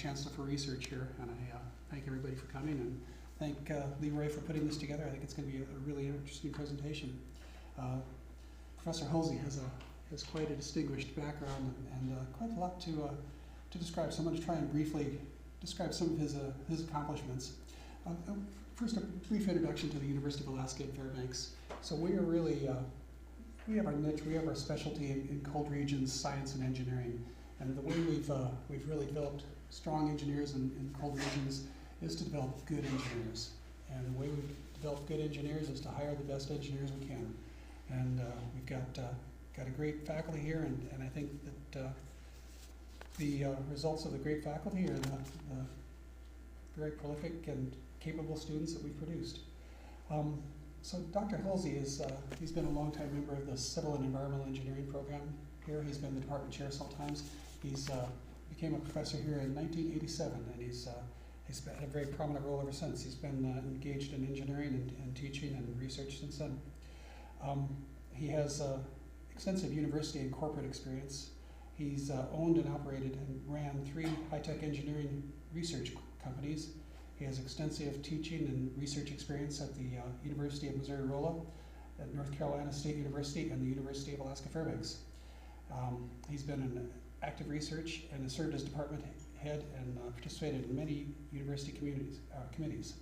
Chancellor for Research here, and I thank everybody for coming, and thank Leroy for putting this together. I think it's going to be a really interesting presentation. Professor Hulsey has quite a distinguished background and quite a lot to describe, so I'm going to try and briefly describe some of his accomplishments. First, a brief introduction to the University of Alaska at Fairbanks. So we are really, we have our niche, we have our specialty in cold regions, science and engineering. And the way we've really developed strong engineers in cold regions is to develop good engineers. And the way we've developed good engineers is to hire the best engineers we can. And we've got a great faculty here, and I think that the results of the great faculty are the very prolific and capable students that we've produced. So Dr. Hulsey he's been a longtime member of the Civil and Environmental Engineering program here. He's been the department chair sometimes. He's became a professor here in 1987, and he's had a very prominent role ever since. He's been engaged in engineering and teaching and research since then. He has extensive university and corporate experience. He's owned and operated and ran 3 high-tech engineering research companies. He has extensive teaching and research experience at the University of Missouri-Rolla, at North Carolina State University, and the University of Alaska Fairbanks. He's been in active research and has served as department head and participated in many university committees.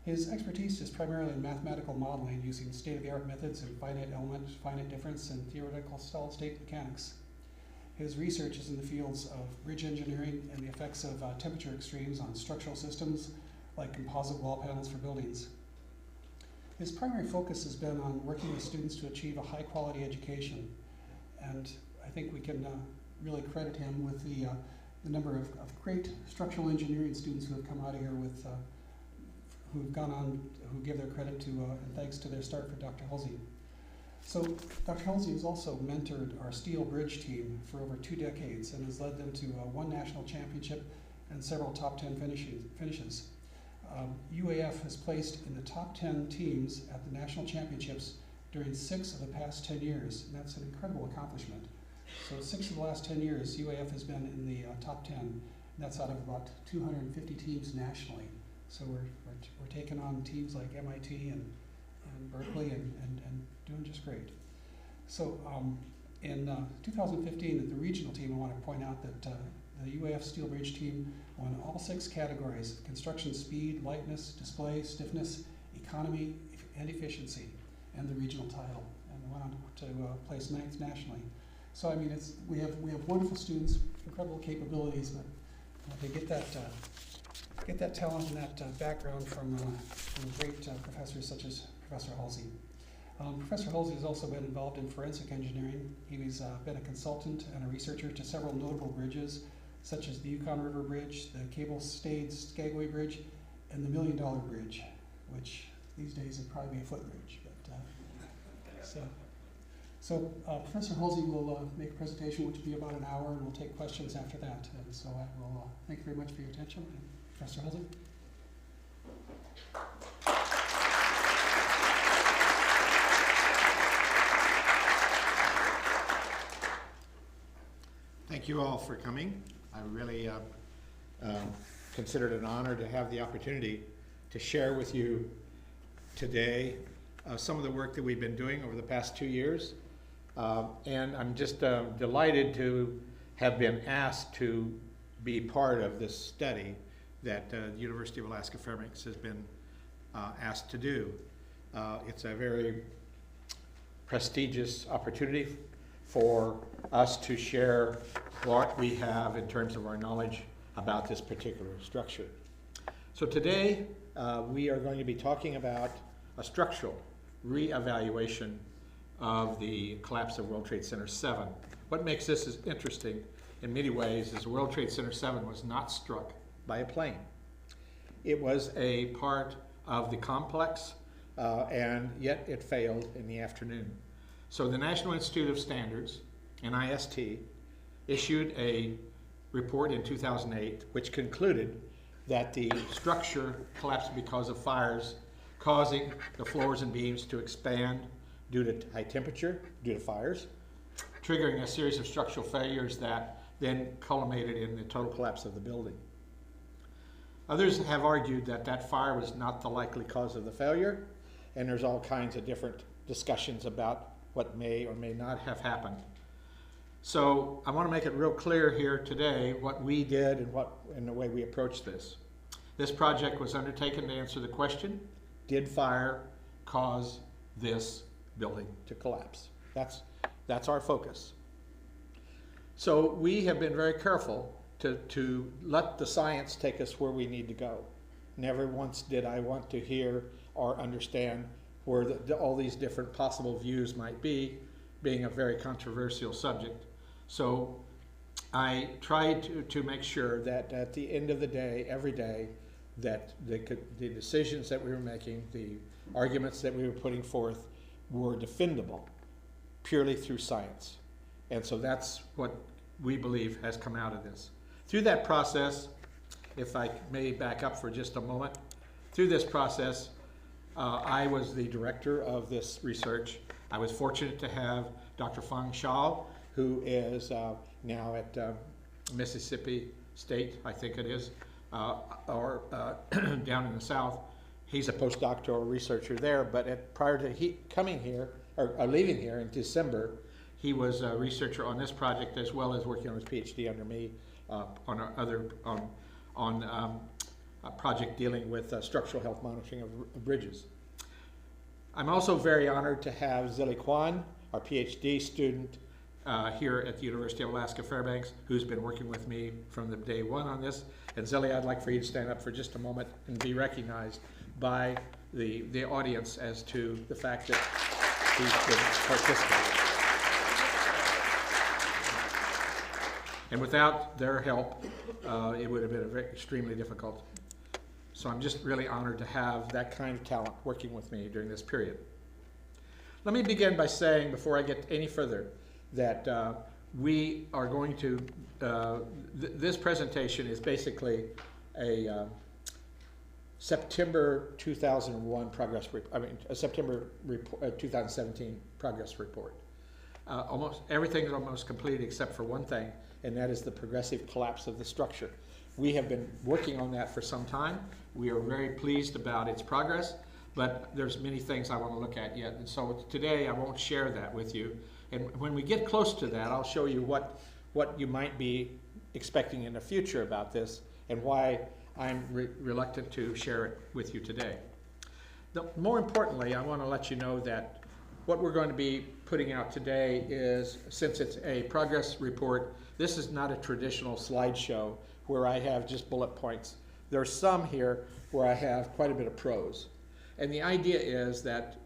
His expertise is primarily in mathematical modeling using state-of-the-art methods in finite element, finite difference, and theoretical solid-state mechanics. His research is in the fields of bridge engineering and the effects of temperature extremes on structural systems like composite wall panels for buildings. His primary focus has been on working with students to achieve a high-quality education, and I think we can really credit him with the number of great structural engineering students who have come out of here with, who have gone on, who give their credit to and thanks to their start for Dr. Hulsey. So Dr. Hulsey has also mentored our steel bridge team for over 2 decades and has led them to 1 national championship and several top 10 finishes. UAF has placed in the top 10 teams at the national championships during 6 of the past 10 years, and that's an incredible accomplishment. So 6 of the last 10 years, UAF has been in the top 10, and that's out of about 250 teams nationally. So we're taking on teams like MIT and Berkeley and doing just great. So in 2015, at the regional team, I want to point out that the UAF Steel Bridge team won all 6 categories: construction speed, lightness, display, stiffness, economy, and efficiency, and the regional title. And went on to place 9th nationally. So I mean, we have wonderful students, incredible capabilities, but they get that talent and that background from great professors such as Professor Hulsey. Professor Hulsey has also been involved in forensic engineering. He's been a consultant and a researcher to several notable bridges, such as the Yukon River Bridge, the cable-stayed Skagway Bridge, and the $1 Million Bridge, which these days would probably be a footbridge. But So Professor Hulsey will make a presentation, which will be about an hour, and we'll take questions after that. And so I will thank you very much for your attention. Professor Hulsey. Thank you all for coming. I really consider it an honor to have the opportunity to share with you today some of the work that we've been doing over the past 2 years. And I'm just delighted to have been asked to be part of this study that the University of Alaska Fairbanks has been asked to do. It's a very prestigious opportunity for us to share what we have in terms of our knowledge about this particular structure. So today we are going to be talking about a structural re-evaluation of the collapse of World Trade Center 7. What makes this interesting in many ways is World Trade Center 7 was not struck by a plane. It was a part of the complex, and yet it failed in the afternoon. So the National Institute of Standards, NIST, issued a report in 2008 which concluded that the structure collapsed because of fires causing the floors and beams to expand due to high temperature, due to fires, triggering a series of structural failures that then culminated in the total collapse of the building. Others have argued that that fire was not the likely cause of the failure, and there's all kinds of different discussions about what may or may not have happened. So I want to make it real clear here today what we did and the way we approached this. This project was undertaken to answer the question, did fire cause this building to collapse? That's our focus. So we have been very careful to let the science take us where we need to go. Never once did I want to hear or understand where all these different possible views might be, being a very controversial subject. So I tried to make sure that at the end of the day, every day, that the decisions that we were making, the arguments that we were putting forth were defendable purely through science. And so that's what we believe has come out of this. Through that process, if I may back up for just a moment, through this process, I was the director of this research. I was fortunate to have Dr. Fang Xiao, who is now at Mississippi State, I think it is, or down in the South. He's a postdoctoral researcher there, but prior to coming here, or leaving here in December, he was a researcher on this project as well as working on his PhD under me on a project dealing with structural health monitoring of bridges. I'm also very honored to have Zilli Kwan, our PhD student here at the University of Alaska Fairbanks, who's been working with me from the day one on this. And Zilli, I'd like for you to stand up for just a moment and be recognized by the audience as to the fact that he's been participating. And without their help, it would have been extremely difficult. So I'm just really honored to have that kind of talent working with me during this period. Let me begin by saying, before I get any further, that we are going to, this presentation is basically a September 2001 progress report, a September 2017 progress report. Almost everything is almost complete except for one thing, and that is the progressive collapse of the structure. We have been working on that for some time. We are very pleased about its progress, but there's many things I want to look at yet. And so today I won't share that with you. And when we get close to that, I'll show you what you might be expecting in the future about this and why I'm reluctant to share it with you today. More importantly, I want to let you know that what we're going to be putting out today is, since it's a progress report, this is not a traditional slideshow where I have just bullet points. There are some here where I have quite a bit of prose. And the idea is that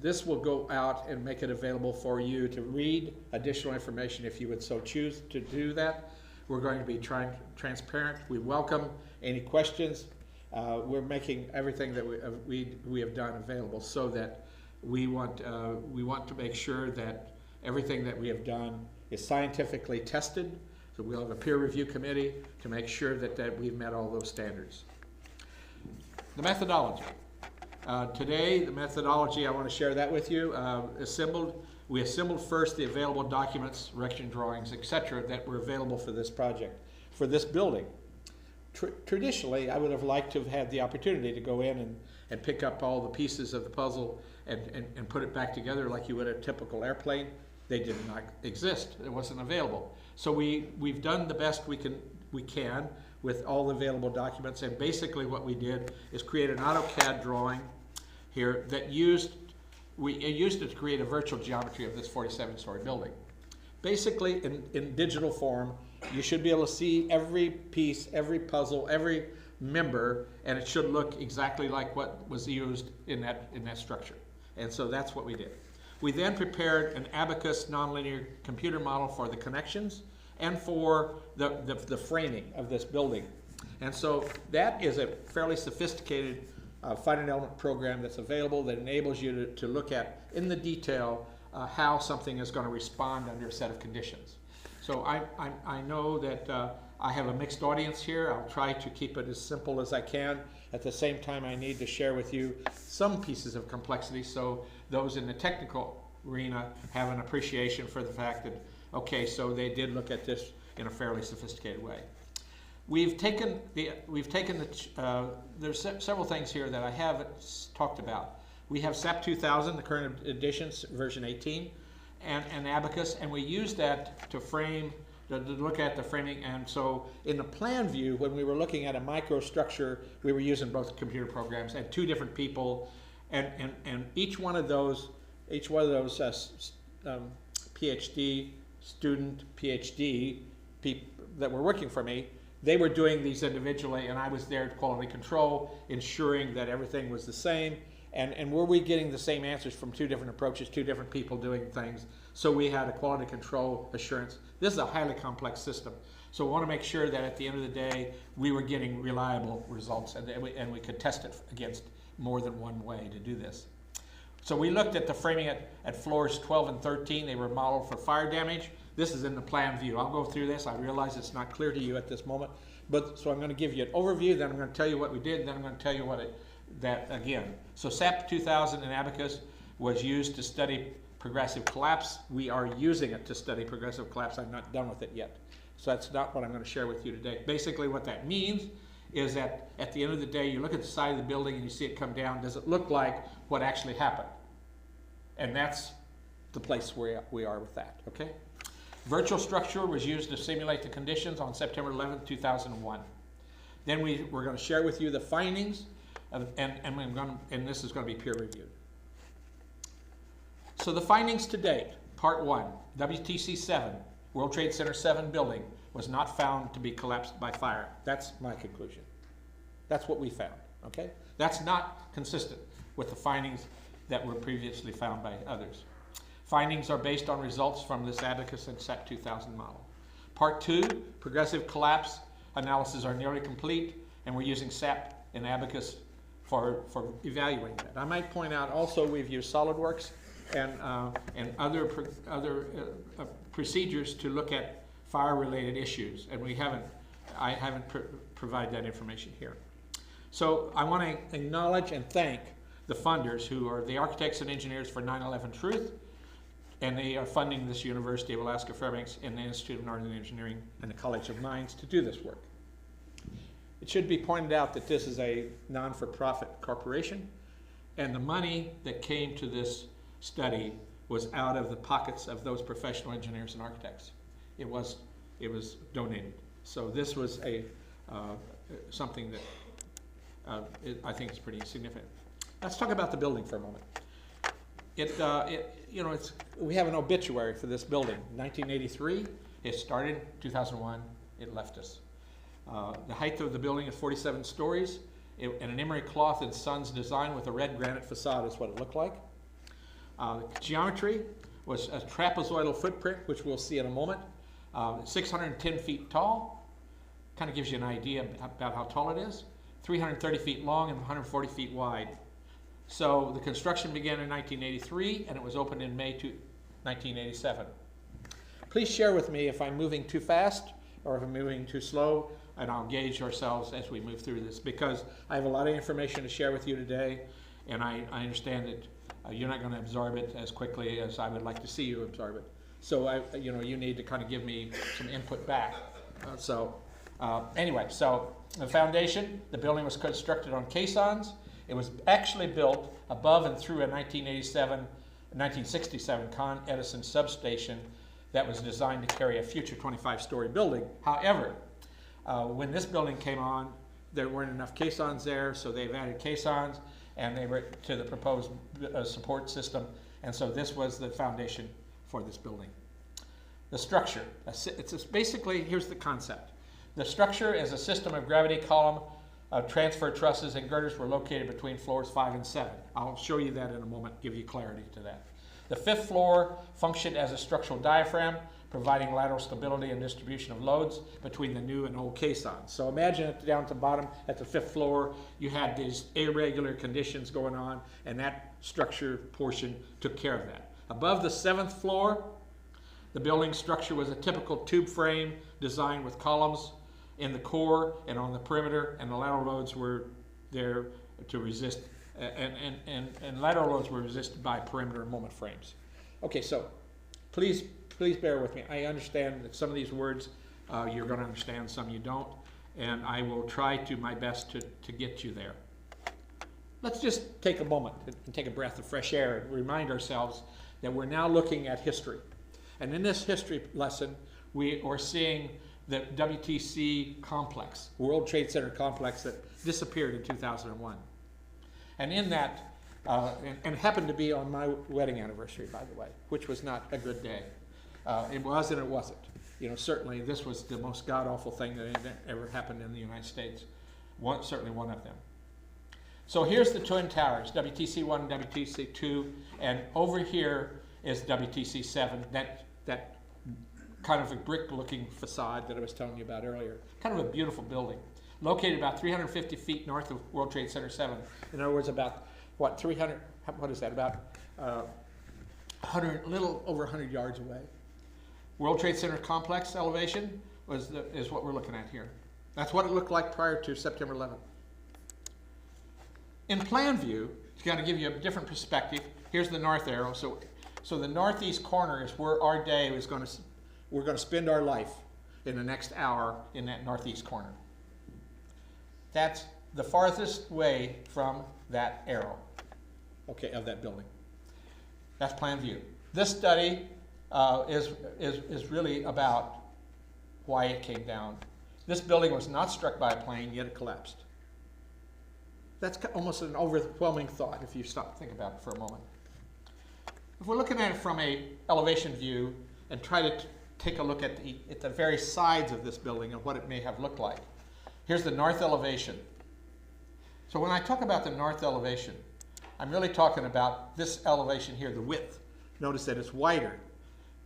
this will go out and make it available for you to read additional information if you would so choose to do that. We're going to be transparent. We welcome any questions. We're making everything that we have done available so that we want to make sure that everything that we have done is scientifically tested. So we'll have a peer review committee to make sure that we've met all those standards. The methodology. Today, the methodology, I want to share that with you. We assembled first the available documents, direction drawings, etc. that were available for this project, for this building. Traditionally, I would have liked to have had the opportunity to go in and pick up all the pieces of the puzzle and put it back together like you would a typical airplane. They did not exist. It wasn't available. So we've done the best we can with all the available documents, and basically what we did is create an AutoCAD drawing here that used it to create a virtual geometry of this 47-story building. Basically, in digital form, you should be able to see every piece, every puzzle, every member, and it should look exactly like what was used in that structure. And so that's what we did. We then prepared an abacus nonlinear computer model for the connections and for the framing of this building. And so that is a fairly sophisticated finite element program that's available that enables you to look at in the detail how something is going to respond under a set of conditions. So I know that I have a mixed audience here. I'll try to keep it as simple as I can. At the same time, I need to share with you some pieces of complexity so those in the technical arena have an appreciation for the fact that, okay, so they did look at this in a fairly sophisticated way. There's several things here that I haven't talked about. We have SAP 2000, the current edition, version 18, and Abacus, and we use that to frame, to look at the framing. And so in the plan view, when we were looking at a microstructure, we were using both computer programs and two different people, and each one of those PhD student, PhD people that were working for me, they were doing these individually, and I was there to quality control, ensuring that everything was the same. And were we getting the same answers from two different approaches, two different people doing things? So we had a quality control assurance. This is a highly complex system. So we want to make sure that at the end of the day, we were getting reliable results, and we could test it against more than one way to do this. So we looked at the framing at floors 12 and 13. They were modeled for fire damage. This is in the plan view. I'll go through this. I realize it's not clear to you at this moment, so I'm going to give you an overview, then I'm going to tell you what we did, then I'm going to tell you that again. So SAP 2000 and Abacus was used to study progressive collapse. We are using it to study progressive collapse. I'm not done with it yet. So that's not what I'm going to share with you today. Basically what that means is that at the end of the day, you look at the side of the building and you see it come down. Does it look like what actually happened? And that's the place where we are with that, okay? Virtual structure was used to simulate the conditions on September 11, 2001. Then we're going to share with you the findings, and this is going to be peer reviewed. So the findings to date, part 1, WTC 7, World Trade Center 7 building was not found to be collapsed by fire. That's my conclusion. That's what we found, okay? That's not consistent with the findings that were previously found by others. Findings are based on results from this Abacus and SAP 2000 model. Part 2, progressive collapse analyses are nearly complete, and we're using SAP and Abacus for evaluating that. I might point out also we've used SolidWorks and other procedures to look at fire-related issues, and I haven't provided that information here. So I want to acknowledge and thank the funders, who are the architects and engineers for 9/11 Truth, and they are funding this University of Alaska Fairbanks and the Institute of Northern Engineering and the College of Mines to do this work. It should be pointed out that this is a non-for-profit corporation, and the money that came to this study was out of the pockets of those professional engineers and architects. It was donated. So this was something that I think is pretty significant. Let's talk about the building for a moment. We have an obituary for this building. 1983, it started. 2001, it left us. The height of the building is 47 stories, and an emery cloth and Sons design with a red granite facade is what it looked like. The geometry was a trapezoidal footprint, which we'll see in a moment. 610 feet tall, kind of gives you an idea about how tall it is. 330 feet long and 140 feet wide. So the construction began in 1983, and it was opened in May 1987. Please share with me if I'm moving too fast or if I'm moving too slow, and I'll gauge ourselves as we move through this, because I have a lot of information to share with you today, and I understand that you're not going to absorb it as quickly as I would like to see you absorb it. So you need to kind of give me some input back. Anyway, so the foundation, the building was constructed on caissons. It was actually built above and through a 1967 Con Edison substation that was designed to carry a future 25-story building. However, when this building came on, there weren't enough caissons there, so they've added caissons, and they were to the proposed support system, and so this was the foundation for this building. The structure, basically, here's the concept. The structure is a system of gravity column. Transfer trusses and girders were located between floors 5 and 7. I'll show you that in a moment, give you clarity to that. The 5th floor functioned as a structural diaphragm, providing lateral stability and distribution of loads between the new and old caissons. So imagine down at the bottom, at the 5th floor, you had these irregular conditions going on, and that structure portion took care of that. Above the 7th floor, the building structure was a typical tube frame designed with columns in the core and on the perimeter, and the lateral loads were there to resist, and lateral loads were resisted by perimeter and moment frames. Okay, so please bear with me. I understand that some of these words you're going to understand, some you don't. And I will try to my best to get you there. Let's just take a moment and take a breath of fresh air and remind ourselves that we're now looking at history. And in this history lesson, we are seeing the WTC complex, World Trade Center complex that disappeared in 2001. And in that, and happened to be on my wedding anniversary, by the way, which was not a good day. It was and it wasn't. You know, certainly this was the most god-awful thing that ever happened in the United States. Certainly one of them. So here's the Twin Towers, WTC 1 and WTC 2, and over here is WTC 7, that kind of a brick-looking facade that I was telling you about earlier. Kind of a beautiful building. Located about 350 feet north of World Trade Center 7. In other words, about, what, 300, what is that, about 100, a little over 100 yards away. World Trade Center complex elevation is what we're looking at here. That's what it looked like prior to September 11th. In plan view, to kind of give you a different perspective, here's the north arrow. So the northeast corner is where our day is going to, we're going to spend our life in the next hour in that northeast corner. That's the farthest way from that arrow, okay, of that building. That's plan view. This study is really about why it came down. This building was not struck by a plane, yet it collapsed. That's almost an overwhelming thought if you stop to think about it for a moment. If we're looking at it from an elevation view and try to take a look at the various sides of this building and what it may have looked like. Here's the north elevation. So when I talk about the north elevation, I'm really talking about this elevation here, the width. Notice that it's wider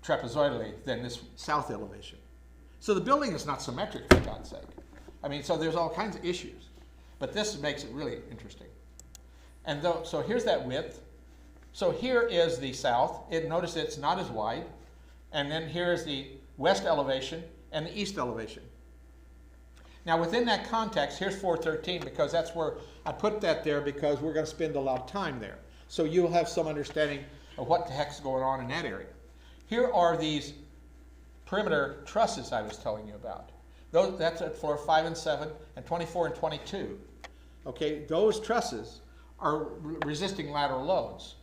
trapezoidally than this south elevation. So the building is not symmetric, for God's sake. I mean, so there's all kinds of issues. But this makes it really interesting. And so here's that width. So here is the south. Notice it's not as wide. And then here is the west elevation and the east elevation. Now within that context, here's 413 because that's where I put that there because we're going to spend a lot of time there. So you'll have some understanding of what the heck's going on in that area. Here are these perimeter trusses I was telling you about. That's at floor 5 and 7 and 24 and 22. Okay, those trusses are resisting lateral loads.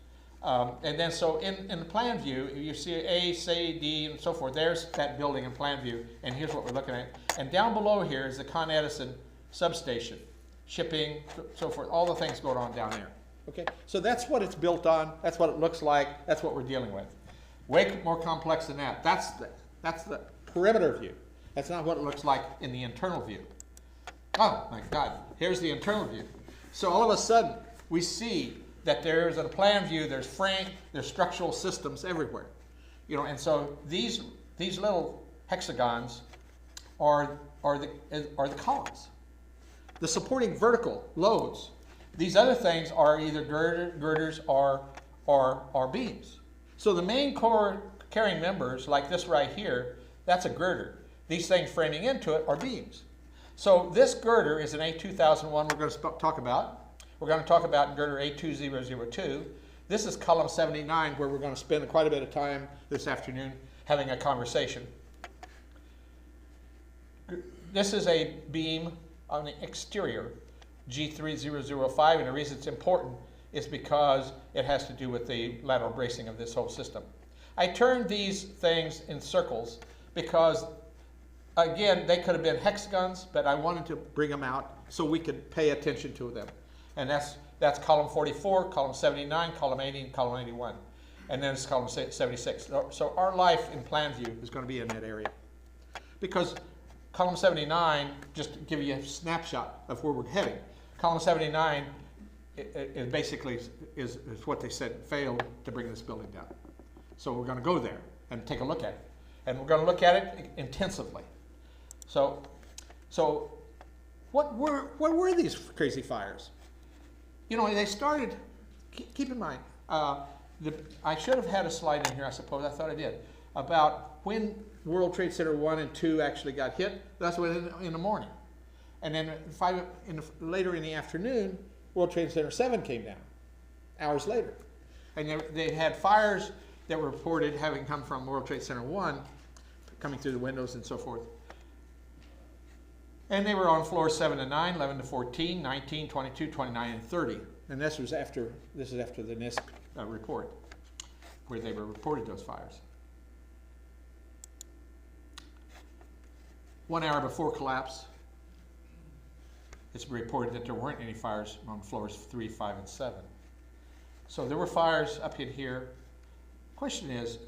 And then so in the plan view, you see A, C, D, and so forth. There's that building in plan view, and here's what we're looking at. And down below here is the Con Edison substation, shipping, so forth, all the things going on down there. Okay, so that's what it's built on. That's what it looks like. That's what we're dealing with. Way more complex than that. That's the perimeter view. That's not what it looks like in the internal view. Oh my God, here's the internal view. So all of a sudden, we see that there's a plan view, there's frame, there's structural systems everywhere. You know, and so these little hexagons are the columns. The supporting vertical loads. These other things are either girders or beams. So the main core carrying members, like this right here, that's a girder. These things framing into it are beams. So this girder is an A2001 we're going to talk about. We're going to talk about girder A2002. This is column 79 where we're going to spend quite a bit of time this afternoon having a conversation. This is a beam on the exterior, G3005, and the reason it's important is because it has to do with the lateral bracing of this whole system. I turned these things in circles because, again, they could have been hexagons, but I wanted to bring them out so we could pay attention to them. And that's column 44, column 79, column 80, and column 81. And then it's column 76. So our life in plan view is going to be in that area. Because column 79, just to give you a snapshot of where we're heading, column 79 it basically is what they said failed to bring this building down. So we're going to go there and take a look at it. And we're going to look at it intensively. So what were these crazy fires? You know, they started, keep in mind, I should have had a slide in here, I suppose, I thought I did, about when World Trade Center 1 and 2 actually got hit. That's in the morning. And then later in the afternoon, World Trade Center 7 came down, hours later. And they had fires that were reported having come from World Trade Center 1, coming through the windows and so forth. And they were on floors 7 to 9, 11 to 14, 19, 22, 29, and 30. And this is after the Nist report, where they were reported those fires. 1 hour before collapse, it's reported that there weren't any fires on floors 3, 5, and 7. So there were fires up in here. Question is,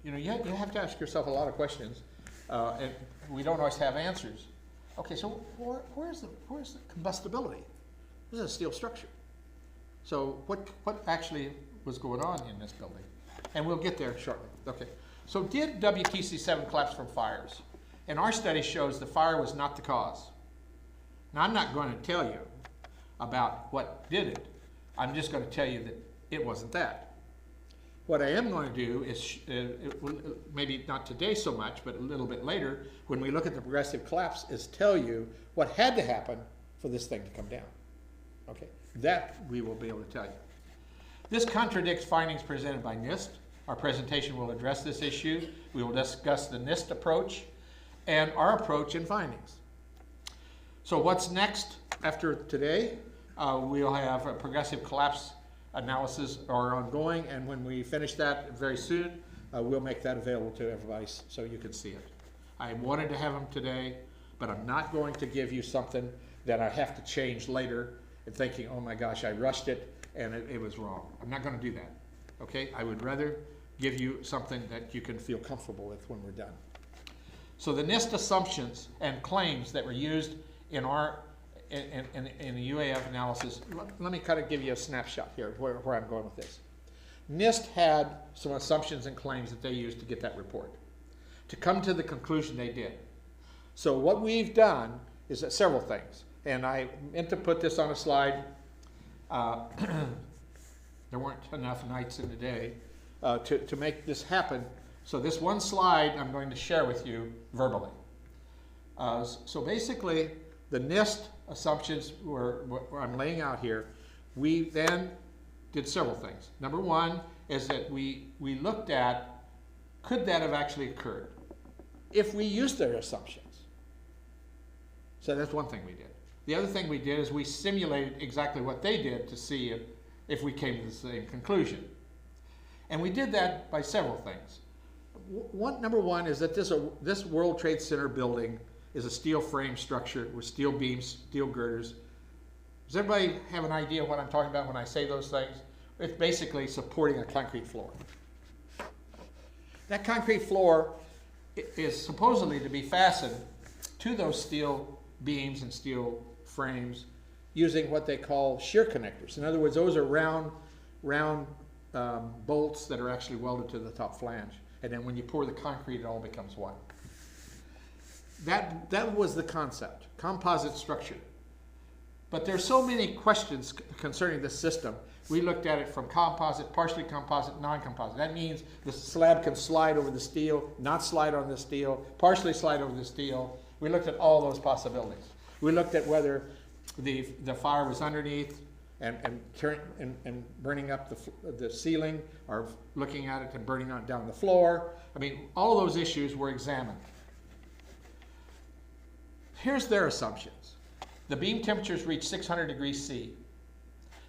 you have to ask yourself a lot of questions, and we don't always have answers. Okay, so where's the combustibility? This is a steel structure. So what actually was going on in this building? And we'll get there shortly. Okay, so did WTC 7 collapse from fires? And our study shows the fire was not the cause. Now, I'm not going to tell you about what did it. I'm just going to tell you that it wasn't that. What I am going to do is, maybe not today so much, but a little bit later, when we look at the progressive collapse, is tell you what had to happen for this thing to come down. Okay, that we will be able to tell you. This contradicts findings presented by Nist. Our presentation will address this issue. We will discuss the Nist approach and our approach and findings. So what's next after today? We'll have a progressive collapse analysis are ongoing, and when we finish that very soon, we'll make that available to everybody so you can see it. I wanted to have them today, but I'm not going to give you something that I have to change later and thinking, oh my gosh, I rushed it and it was wrong. I'm not going to do that. Okay? I would rather give you something that you can feel comfortable with when we're done. So the Nist assumptions and claims that were used in our in the UAF analysis, let me kind of give you a snapshot here where I'm going with this. Nist had some assumptions and claims that they used to get that report, to come to the conclusion they did. So what we've done is several things, and I meant to put this on a slide. There weren't enough nights in the day to make this happen. So this one slide I'm going to share with you verbally. So basically, the Nist assumptions were I'm laying out here. We then did several things. Number one is that we looked at, could that have actually occurred if we used their assumptions? So that's one thing we did. The other thing we did is we simulated exactly what they did to see if we came to the same conclusion. And we did that by several things. Number one is that this World Trade Center building is a steel frame structure with steel beams, steel girders. Does everybody have an idea what I'm talking about when I say those things? It's basically supporting a concrete floor. That concrete floor is supposedly to be fastened to those steel beams and steel frames using what they call shear connectors. In other words, those are round bolts that are actually welded to the top flange. And then when you pour the concrete, it all becomes one. That was the concept, composite structure. But there's so many questions concerning this system. We looked at it from composite, partially composite, non-composite. That means the slab can slide over the steel, not slide on the steel, partially slide over the steel. We looked at all those possibilities. We looked at whether the fire was underneath and burning up the ceiling, or looking at it and burning down the floor. I mean, all those issues were examined. Here's their assumptions. The beam temperatures reach 600 degrees C.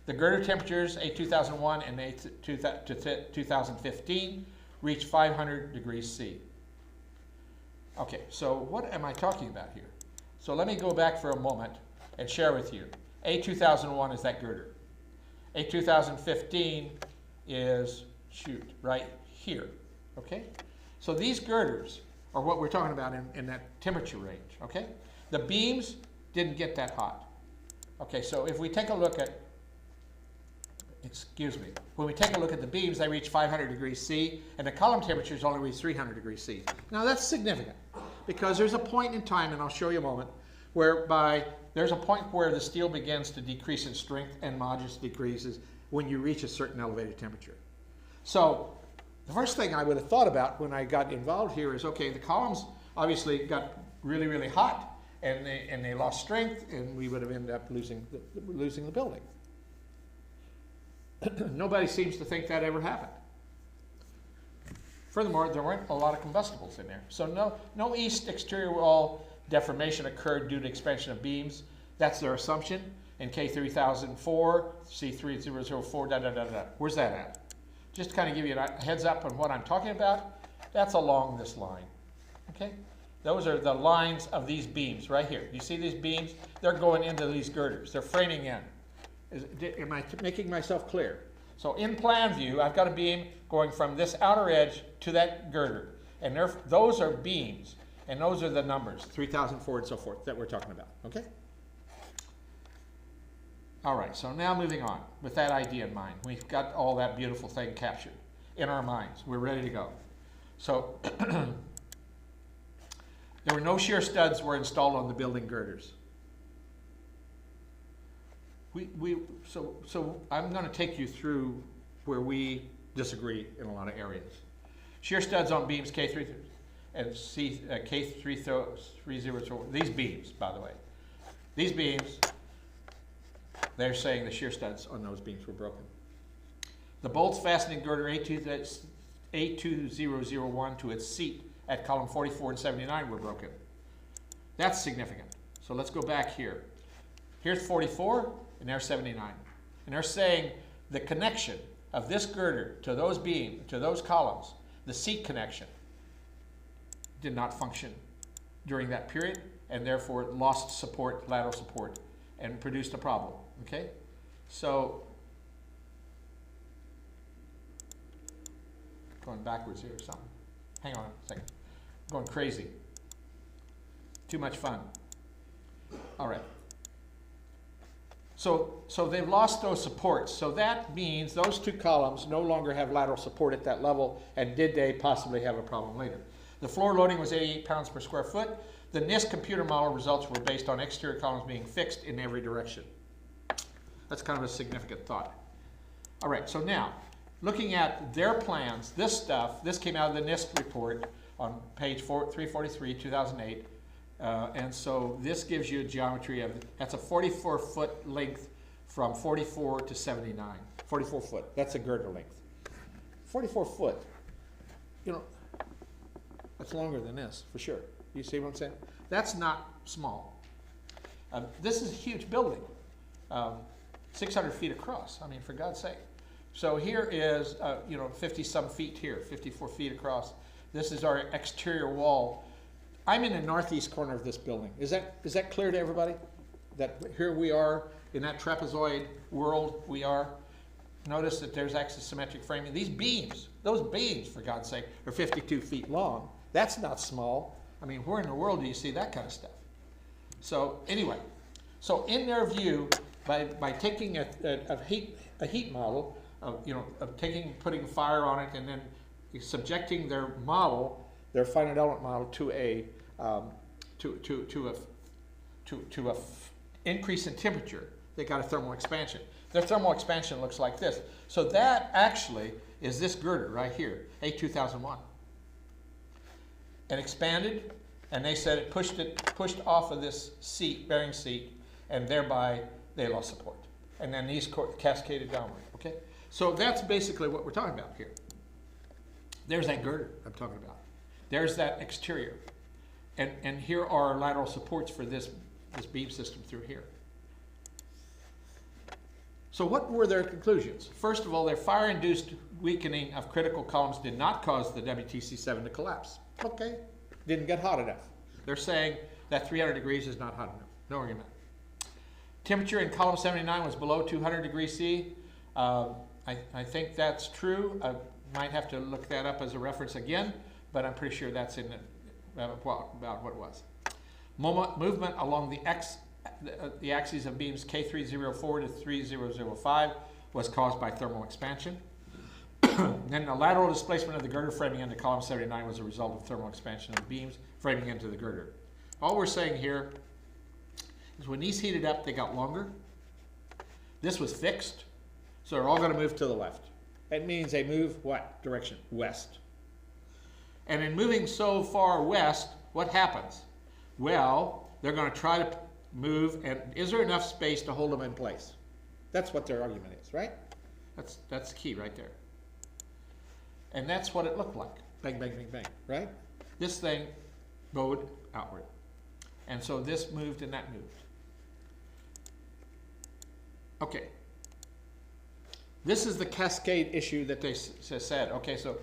The girder temperatures, A2001 and A2015, reach 500 degrees C. Okay, so what am I talking about here? So let me go back for a moment and share with you. A2001 is that girder. A2015 is, right here, okay? So these girders are what we're talking about in that temperature range, okay? The beams didn't get that hot. Okay, so if we take a look at, when we take a look at the beams, they reach 500 degrees C, and the column temperatures only reach 300 degrees C. Now that's significant, because there's a point in time, and I'll show you a moment, whereby there's a point where the steel begins to decrease in strength and modulus decreases when you reach a certain elevated temperature. So the first thing I would have thought about when I got involved here is, okay, the columns obviously got really, really hot, and they lost strength, and we would have ended up losing the building. Nobody seems to think that ever happened. Furthermore, there weren't a lot of combustibles in there. So no east exterior wall deformation occurred due to expansion of beams. That's their assumption. In K3004, C3004, da da da da. Where's that at? Just to kind of give you a heads up on what I'm talking about, that's along this line. Okay? Those are the lines of these beams right here. You see these beams? They're going into these girders. They're framing in. Am I making myself clear? So in plan view, I've got a beam going from this outer edge to that girder. And those are beams. And those are the numbers, 3004 and so forth, that we're talking about. Okay? All right, so now moving on with that idea in mind. We've got all that beautiful thing captured in our minds. We're ready to go. So there were no shear studs were installed on the building girders. So I'm going to take you through where we disagree in a lot of areas. Shear studs on beams K3 and K330. These beams, by the way. These beams, they're saying the shear studs on those beams were broken. The bolts fastening girder A2001 to its seat at column 44 and 79 were broken. That's significant. So let's go back here. Here's 44 and there's 79. And they're saying the connection of this girder to those beams, to those columns, the seat connection, did not function during that period, and therefore it lost support, lateral support, and produced a problem. Okay? So, going backwards here or something. Hang on a second. I'm going crazy. Too much fun. All right. So they've lost those supports. So that means those two columns no longer have lateral support at that level, and did they possibly have a problem later? The floor loading was 88 pounds per square foot. The Nist computer model results were based on exterior columns being fixed in every direction. That's kind of a significant thought. All right, so now, looking at their plans, this stuff, this came out of the Nist report on page 343, 2008. And so this gives you a geometry of, that's a 44-foot length from 44 to 79. 44 foot, that's a girder length. 44 foot, you know, that's longer than this, for sure. You see what I'm saying? That's not small. This is a huge building, 600 feet across. I mean, for God's sake. So here is, 50-some feet here, 54 feet across. This is our exterior wall. I'm in the northeast corner of this building. Is that clear to everybody? That here we are in that trapezoid world we are. Notice that there's axisymmetric framing. These beams, those beams, for God's sake, are 52 feet long. That's not small. I mean, where in the world do you see that kind of stuff? So anyway, so in their view, by taking a heat model, putting fire on it and then subjecting their model, their finite element model, to a increase in temperature, they got a thermal expansion. Their thermal expansion looks like this. So that actually is this girder right here, A2001. And expanded, and they said it pushed off of this seat, bearing seat, and thereby they lost support. And then these cascaded downward. Okay, so that's basically what we're talking about here. There's that girder I'm talking about. There's that exterior, and here are lateral supports for this beam system through here. So what were their conclusions? First of all, their fire-induced weakening of critical columns did not cause the WTC7 to collapse. Okay, didn't get hot enough. They're saying that 300 degrees is not hot enough. No argument. Temperature in column 79 was below 200 degrees C. I think that's true. I might have to look that up as a reference again, but I'm pretty sure that's in about what it was. Movement along the axes of beams K304 to 3005 was caused by thermal expansion. Then the lateral displacement of the girder framing into column 79 was a result of thermal expansion of the beams framing into the girder. All we're saying here is when these heated up, they got longer. This was fixed, so they're all going to move to the left. That means they move what direction? West. And in moving so far west, what happens? Well, they're going to try to move, and is there enough space to hold them in place? That's what their argument is, right? That's the key right there. And that's what it looked like. Bang, bang, bang, bang, right? This thing bowed outward. And so this moved and that moved. Okay. This is the cascade issue that they said. Okay, so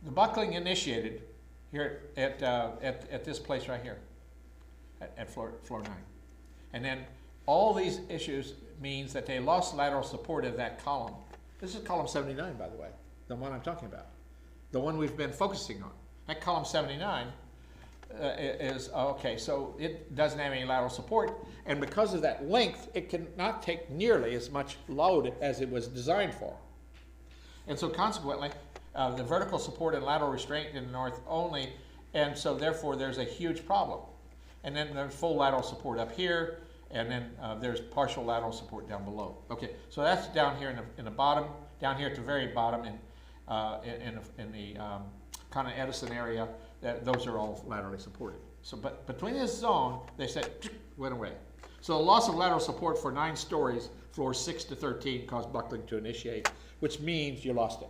the buckling initiated here at this place right here, at floor 9. And then all these issues means that they lost lateral support of that column. This is column 79, by the way, the one I'm talking about, the one we've been focusing on. That column 79 is, okay, so it doesn't have any lateral support, and because of that length, it cannot take nearly as much load as it was designed for. And so consequently, the vertical support and lateral restraint in the north only, and so therefore there's a huge problem. And then there's full lateral support up here, and then there's partial lateral support down below. Okay, so that's down here in the bottom, down here at the very bottom in the kind of Edison area. Those are all laterally supported. So, but between this zone, they said, went away. So the loss of lateral support for 9 stories, floors 6 to 13, caused buckling to initiate, which means you lost it.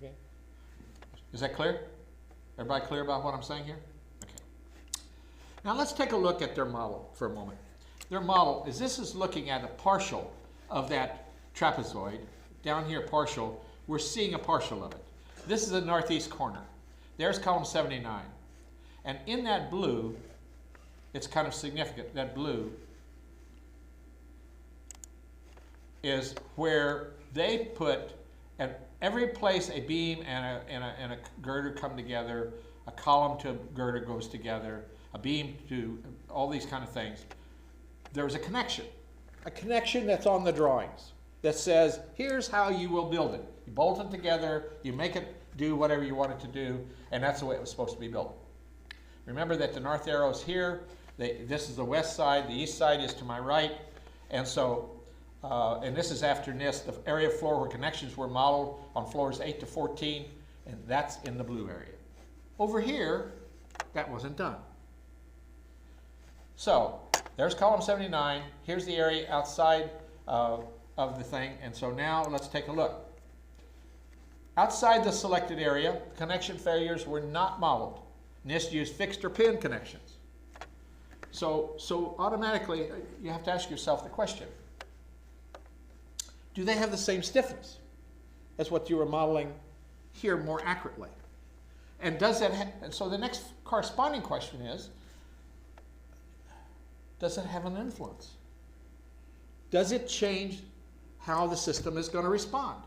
Okay, is that clear? Everybody clear about what I'm saying here? Okay. Now let's take a look at their model for a moment. Their model is, this is looking at a partial of that trapezoid. Down here, partial. We're seeing a partial of it. This is the northeast corner. There's column 79. And in that blue, it's kind of significant, that blue is where they put, at every place a beam and a girder come together, a column to a girder goes together, a beam to all these kind of things. There's a connection that's on the drawings that says, here's how you will build it. You bolt it together, you make it do whatever you want it to do, and that's the way it was supposed to be built. Remember that the north arrow is here, this is the west side, the east side is to my right, and so, and this is after Nist, the area of floor where connections were modeled on floors 8 to 14, and that's in the blue area. Over here, that wasn't done. So, there's column 79, here's the area outside of the thing, and so now let's take a look. Outside the selected area, connection failures were not modeled. Nist used fixed or pin connections. So automatically, you have to ask yourself the question, do they have the same stiffness as what you were modeling here more accurately? And does that and so the next corresponding question is, does it have an influence? Does it change how the system is going to respond?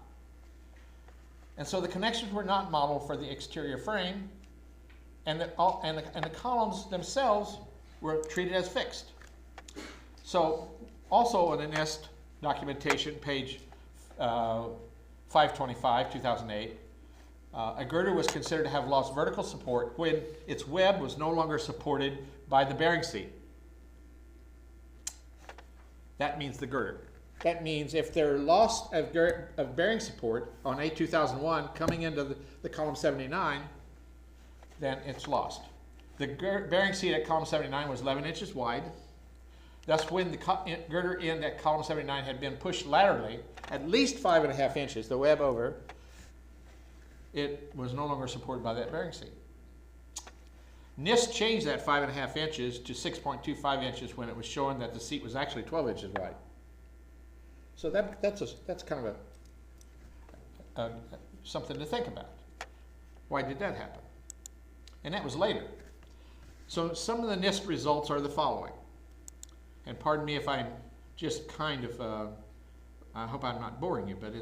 And so the connections were not modeled for the exterior frame, and the columns themselves were treated as fixed. So also in the Nist documentation, page 525, 2008, a girder was considered to have lost vertical support when its web was no longer supported by the bearing seat. That means the girder. That means if they're lost of bearing support on A2001 coming into the column 79, then it's lost. The bearing seat at column 79 was 11 inches wide. Thus, when the girder end at column 79 had been pushed laterally at least 5.5 inches, the web over, it was no longer supported by that bearing seat. Nist changed that 5.5 inches to 6.25 inches when it was shown that the seat was actually 12 inches wide. So that's kind of something to think about. Why did that happen? And that was later. So some of the Nist results are the following. And pardon me if I'm just kind of, I hope I'm not boring you, but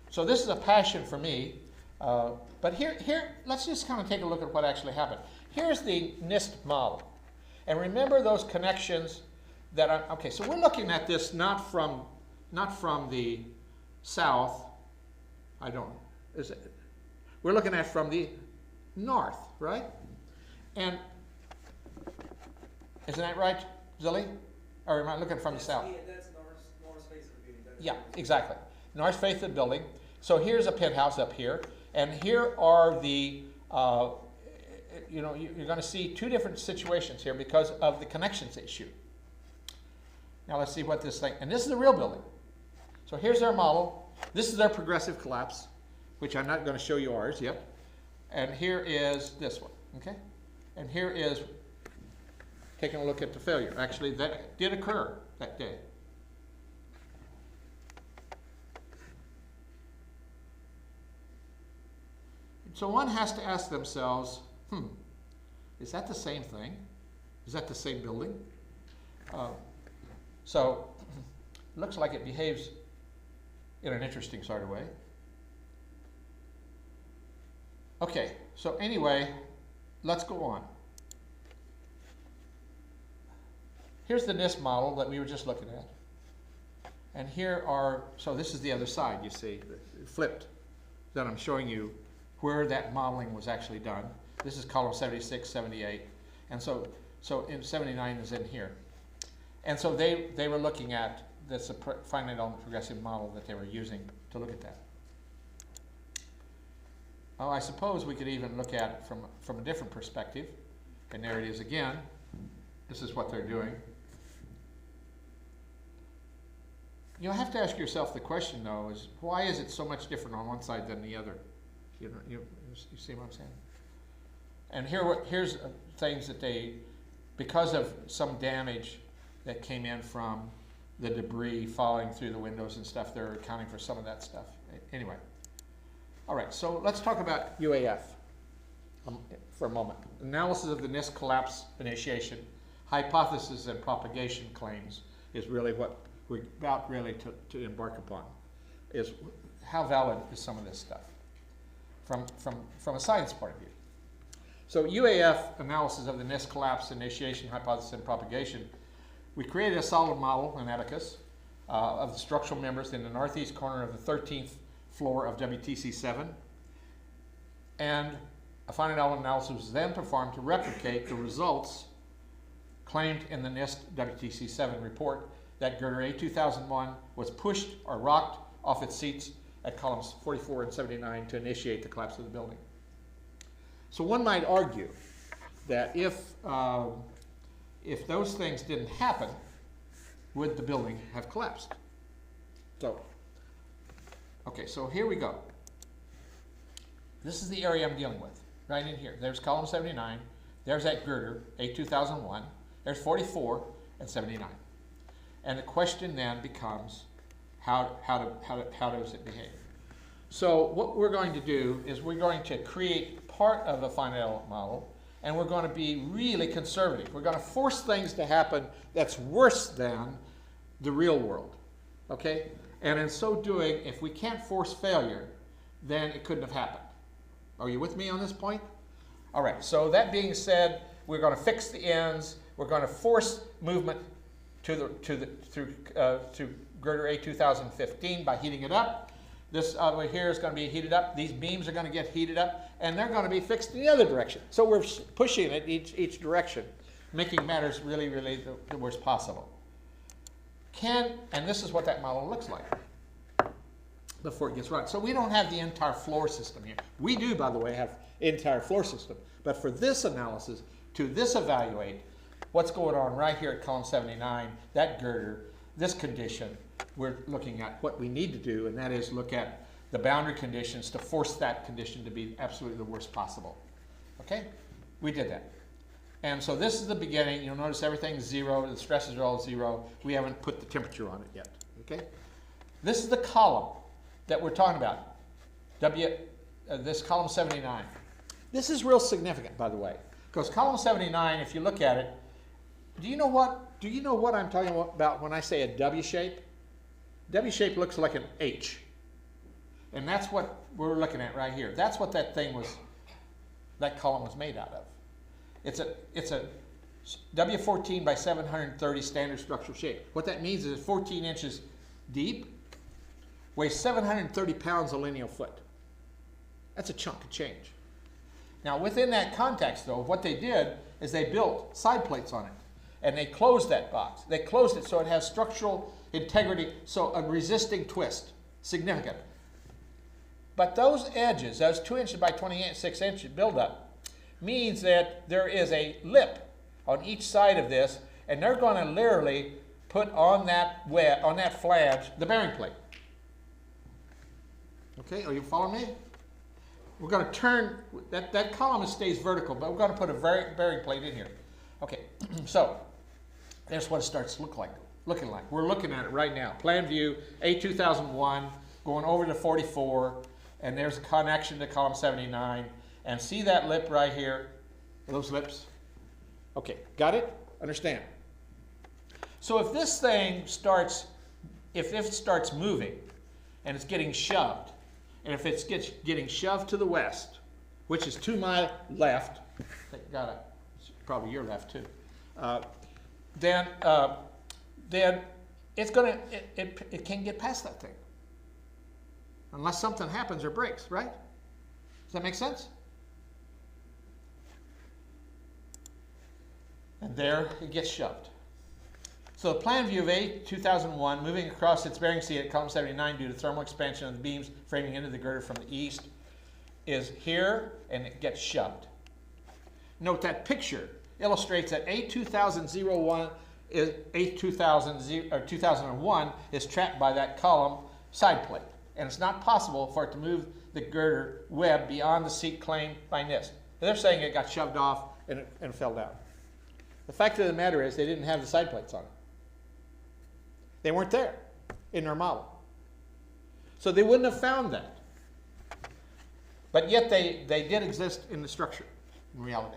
so this is a passion for me. But here, let's just kind of take a look at what actually happened. Here's the Nist model. And remember those connections that okay, so we're looking at this not from the south, we're looking at from the north, right? And isn't that right, Zilly? Or am I looking from the south? That's north face of the building. Yeah, exactly. North face of the building. So here's a penthouse up here, and here are the, you're going to see two different situations here because of the connections issue. Now let's see what this thing, and this is the real building. So here's their model. This is their progressive collapse, which I'm not going to show you ours yet. And here is this one, okay? And here is, taking a look at the failure. Actually, that did occur that day. So one has to ask themselves, is that the same thing? Is that the same building? So it looks like it behaves in an interesting sort of way. Okay, so anyway, let's go on. Here's the Nist model that we were just looking at. And here are, so this is the other side, you see, flipped. Then I'm showing you where that modeling was actually done. This is column 76, 78. And so in 79 is in here. And so they were looking at this finite element progressive model that they were using to look at that. Oh, I suppose we could even look at it from a different perspective. And there it is again. This is what they're doing. You have to ask yourself the question, though, is why is it so much different on one side than the other? You see what I'm saying? And here's things that they, because of some damage that came in from the debris falling through the windows and stuff, they're accounting for some of that stuff. Anyway. All right, so let's talk about UAF for a moment. Analysis of the Nist collapse initiation, hypothesis and propagation claims is really what we're about really to embark upon, is how valid is some of this stuff from a science point of view. So UAF analysis of the Nist collapse initiation, hypothesis and propagation, we created a solid model, an abacus, of the structural members in the northeast corner of the 13th floor of WTC 7, and a finite element analysis was then performed to replicate the results claimed in the Nist WTC 7 report that Girder A2001 was pushed or rocked off its seats at columns 44 and 79 to initiate the collapse of the building. So one might argue that if those things didn't happen, would the building have collapsed? So, okay, so here we go. This is the area I'm dealing with, right in here. There's column 79, there's that girder, A2001, there's 44 and 79. And the question then becomes, how does it behave? So what we're going to do is we're going to create part of a finite element model, and we're going to be really conservative. We're going to force things to happen that's worse than the real world, okay? And in so doing, if we can't force failure, then it couldn't have happened. Are you with me on this point? All right, so that being said, we're going to fix the ends. We're going to force movement through Girder A2015 by heating it up. This over here is going to be heated up. These beams are going to get heated up, and they're going to be fixed in the other direction. So we're pushing it each direction, making matters really, really the worst possible. And this is what that model looks like before it gets run. So we don't have the entire floor system here. We do, by the way, have entire floor system. But for this analysis, to this evaluate what's going on right here at column 79, that girder, this condition, we're looking at what we need to do, and that is look at the boundary conditions to force that condition to be absolutely the worst possible. Okay? We did that. And so this is the beginning. You'll notice everything's zero. The stresses are all zero. We haven't put the temperature on it yet. Okay? This is the column that we're talking about. This column 79. This is real significant, by the way, because column 79, if you look at it, do you know what I'm talking about when I say a W shape? W shape looks like an H. And that's what we're looking at right here. That's what that column was made out of. It's a W14 by 730 standard structural shape. What that means is it's 14 inches deep, weighs 730 pounds a lineal foot. That's a chunk of change. Now within that context though, what they did is they built side plates on it. And they closed that box. They closed it so it has structural integrity, so a resisting twist, significant. But those edges, those 2 inches by 26 inches buildup, means that there is a lip on each side of this, and they're going to literally put on that flange the bearing plate. Okay, are you following me? We're going to turn, that column stays vertical, but we're going to put a bearing plate in here. Okay, so there's what it starts looking like. We're looking at it right now. Plan view, A2001, going over to 44, and there's a connection to column 79. And see that lip right here? Those lips? Okay, got it? Understand? So if this thing starts, if it starts moving, and it's getting shoved, and if it's getting shoved to the west, which is to my left, it's probably your left too, then it's gonna, it can't get past that thing. Unless something happens or breaks, right? Does that make sense? And there it gets shoved. So the plan view of A2001 moving across its bearing seat at column 79 due to thermal expansion of the beams framing into the girder from the east is here, and it gets shoved. Note that picture illustrates that A2001 is A2001 is trapped by that column side plate, and it's not possible for it to move the girder web beyond the seat claimed by Nist. They're saying it got shoved off and fell down. The fact of the matter is they didn't have the side plates on it. They weren't there in their model. So they wouldn't have found that. But yet they did exist in the structure in reality.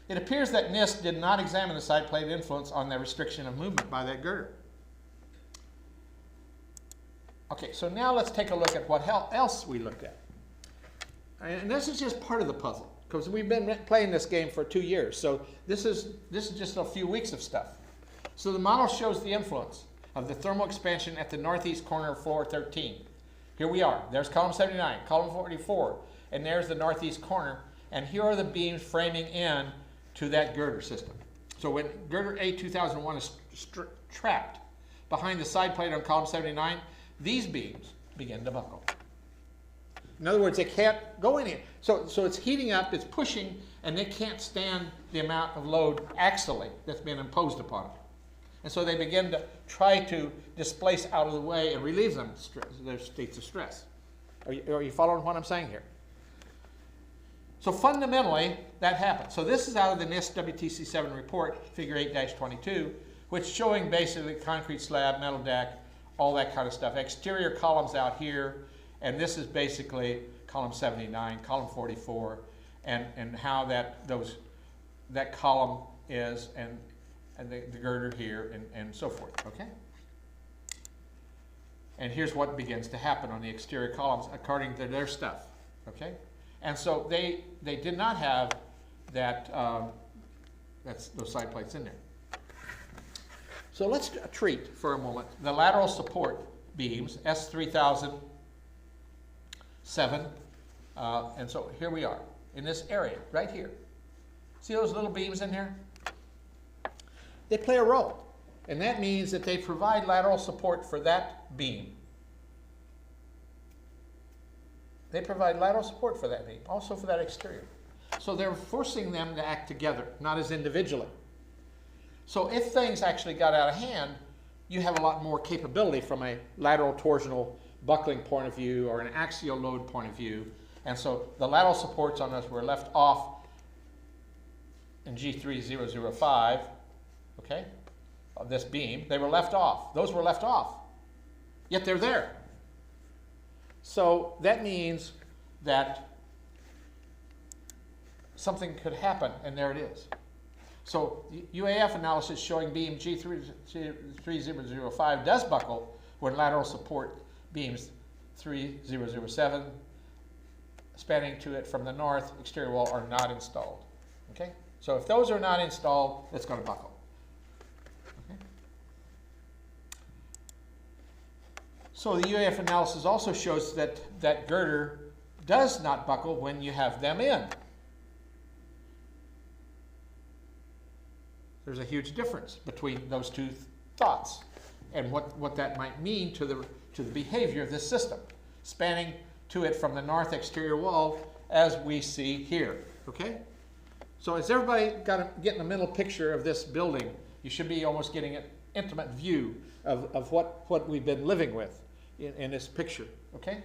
It appears that Nist did not examine the side plate influence on the restriction of movement by that girder. Okay, so now let's take a look at what else we looked at. And this is just part of the puzzle, because we've been playing this game for 2 years. So this is just a few weeks of stuff. So the model shows the influence of the thermal expansion at the northeast corner of floor 13. Here we are. There's column 79, column 44, and there's the northeast corner. And here are the beams framing in to that girder system. So when girder A2001 is trapped behind the side plate on column 79, these beams begin to buckle. In other words, they can't go in here. So it's heating up, it's pushing, and they can't stand the amount of load axially that's been imposed upon it. And so they begin to try to displace out of the way and relieve them their states of stress. Are you following what I'm saying here? So fundamentally, that happens. So this is out of the Nist WTC 7 report, figure 8-22, which is showing basically concrete slab, metal deck, all that kind of stuff. Exterior columns out here, and this is basically column 79, column 44, and how that column is, and the girder here, and so forth, okay? And here's what begins to happen on the exterior columns according to their stuff, okay? And so they did not have those side plates in there. So let's treat for a moment the lateral support beams, S3007, and so here we are in this area right here. See those little beams in here? They play a role, and that means that they provide lateral support for that beam. They provide lateral support for that beam, also for that exterior. So they're forcing them to act together, not as individually. So if things actually got out of hand, you have a lot more capability from a lateral torsional buckling point of view or an axial load point of view. And so the lateral supports on us were left off in G3005, okay, of this beam. They were left off. Those were left off. Yet they're there. So that means that something could happen, and there it is. So UAF analysis showing beam G3005 does buckle when lateral support beams 3007 spanning to it from the north exterior wall are not installed. Okay? So if those are not installed, it's going to buckle. Okay? So the UAF analysis also shows that girder does not buckle when you have them in. There's a huge difference between those two thoughts and what that might mean to the behavior of this system, spanning to it from the north exterior wall as we see here. Okay? So has everybody getting a mental picture of this building? You should be almost getting an intimate view of what we've been living with in this picture. Okay?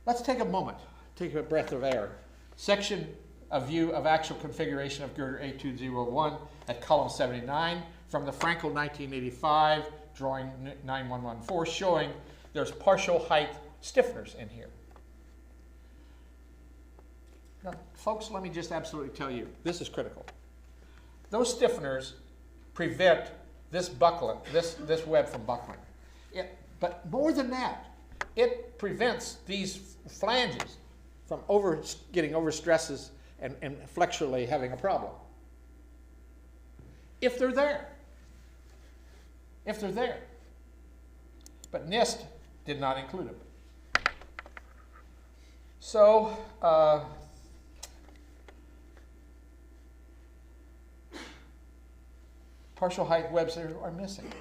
Let's take a moment, take a breath of air, Section of view of actual configuration of girder A201 at column 79 from the Frankel 1985 drawing 9114 showing there's partial height stiffeners in here. Now, folks, let me just absolutely tell you, this is critical. Those stiffeners prevent this buckling, this web from buckling. But more than that, it prevents these flanges from getting over stresses and flexurally having a problem. If they're there. If they're there. But Nist did not include them. So, partial height webs are missing.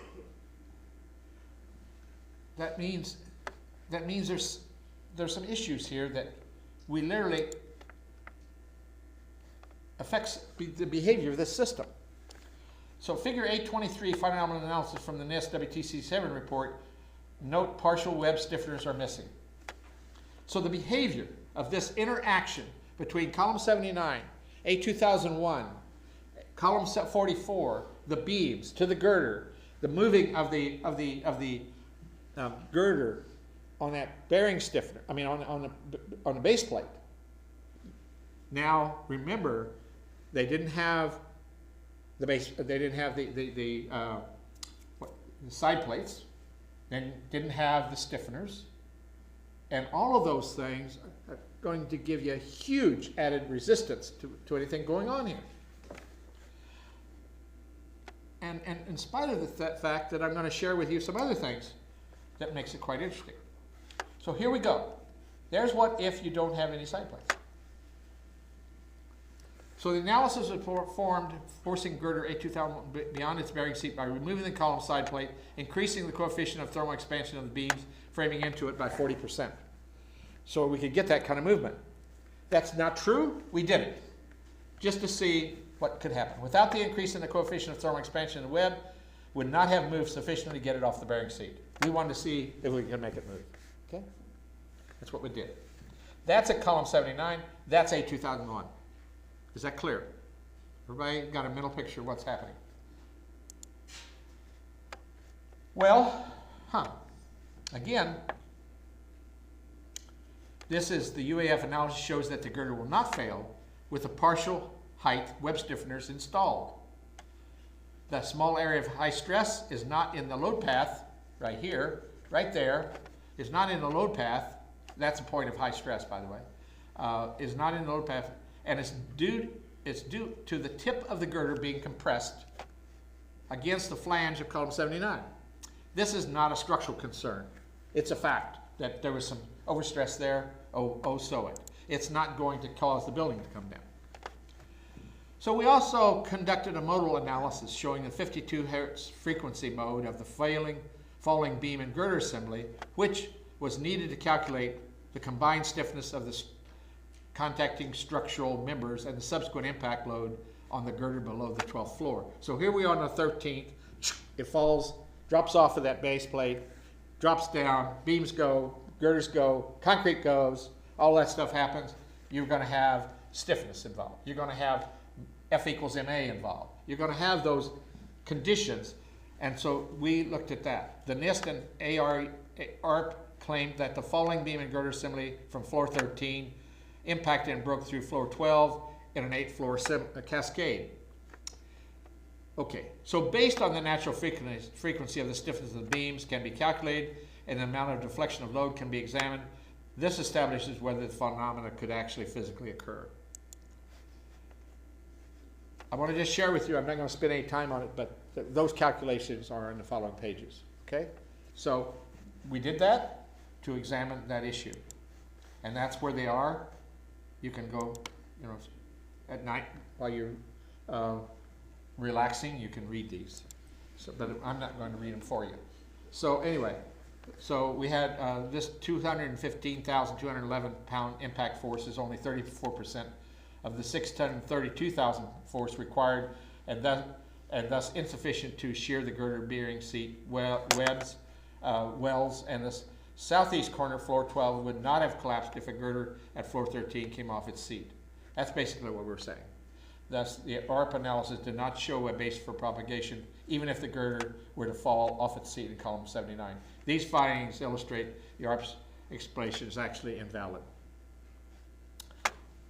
That means there's some issues here that we literally affects the behavior of this system. So figure 823 phenomenon analysis from the Nist WTC 7 report, note partial web stiffeners are missing. So the behavior of this interaction between column 79, A2001, column 44, the beams to the girder, the moving of the girder on that bearing stiffener, I mean on the base plate. Now remember, they didn't have the base. They didn't have the side plates. They didn't have the stiffeners, and all of those things are going to give you a huge added resistance to anything going on here. And in spite of the fact that I'm going to share with you some other things that makes it quite interesting. So here we go. There's what if you don't have any side plates. So the analysis was performed forcing girder A2000 beyond its bearing seat by removing the column side plate, increasing the coefficient of thermal expansion of the beams, framing into it by 40%. So we could get that kind of movement. That's not true. We did it just to see what could happen. Without the increase in the coefficient of thermal expansion of the web, would not have moved sufficiently to get it off the bearing seat. We wanted to see if we could make it move. Okay? That's what we did. That's at column 79. That's A2001. Is that clear? Everybody got a mental picture of what's happening? Well, again, this is the UAF analysis shows that the girder will not fail with the partial height web stiffeners installed. That small area of high stress is not in the load path, right here, right there, is not in the load path. That's a point of high stress, by the way. Is not in the load path, and it's due to the tip of the girder being compressed against the flange of column 79. This is not a structural concern. It's a fact that there was some overstress there. So it. It's not going to cause the building to come down. So we also conducted a modal analysis showing the 52 Hertz frequency mode of the falling beam and girder assembly, which was needed to calculate the combined stiffness of the contacting structural members and the subsequent impact load on the girder below the 12th floor. So here we are on the 13th. It falls, drops off of that base plate, drops down, beams go, girders go, concrete goes, all that stuff happens. You're going to have stiffness involved. You're going to have F equals MA involved. You're going to have those conditions, and so we looked at that. The Nist and ARP claimed that the falling beam and girder assembly from floor 13 impacted and broke through floor 12 in an 8-floor cascade. Okay, so based on the natural frequency of the stiffness of the beams can be calculated and the amount of deflection of load can be examined. This establishes whether the phenomena could actually physically occur. I want to just share with you, I'm not going to spend any time on it, but those calculations are in the following pages. Okay? So we did that to examine that issue. And that's where they are. You can go, at night while you're relaxing, you can read these. So, but I'm not going to read them for you. So anyway, so we had this 215,211 pound impact force is only 34% of the 632,000 force required, and thus insufficient to shear the girder bearing seat wells, and the southeast corner floor 12 would not have collapsed if a girder at floor 13 came off its seat. That's basically what we're saying. Thus, the ARP analysis did not show a base for propagation, even if the girder were to fall off its seat in column 79. These findings illustrate the ARP's explanation is actually invalid.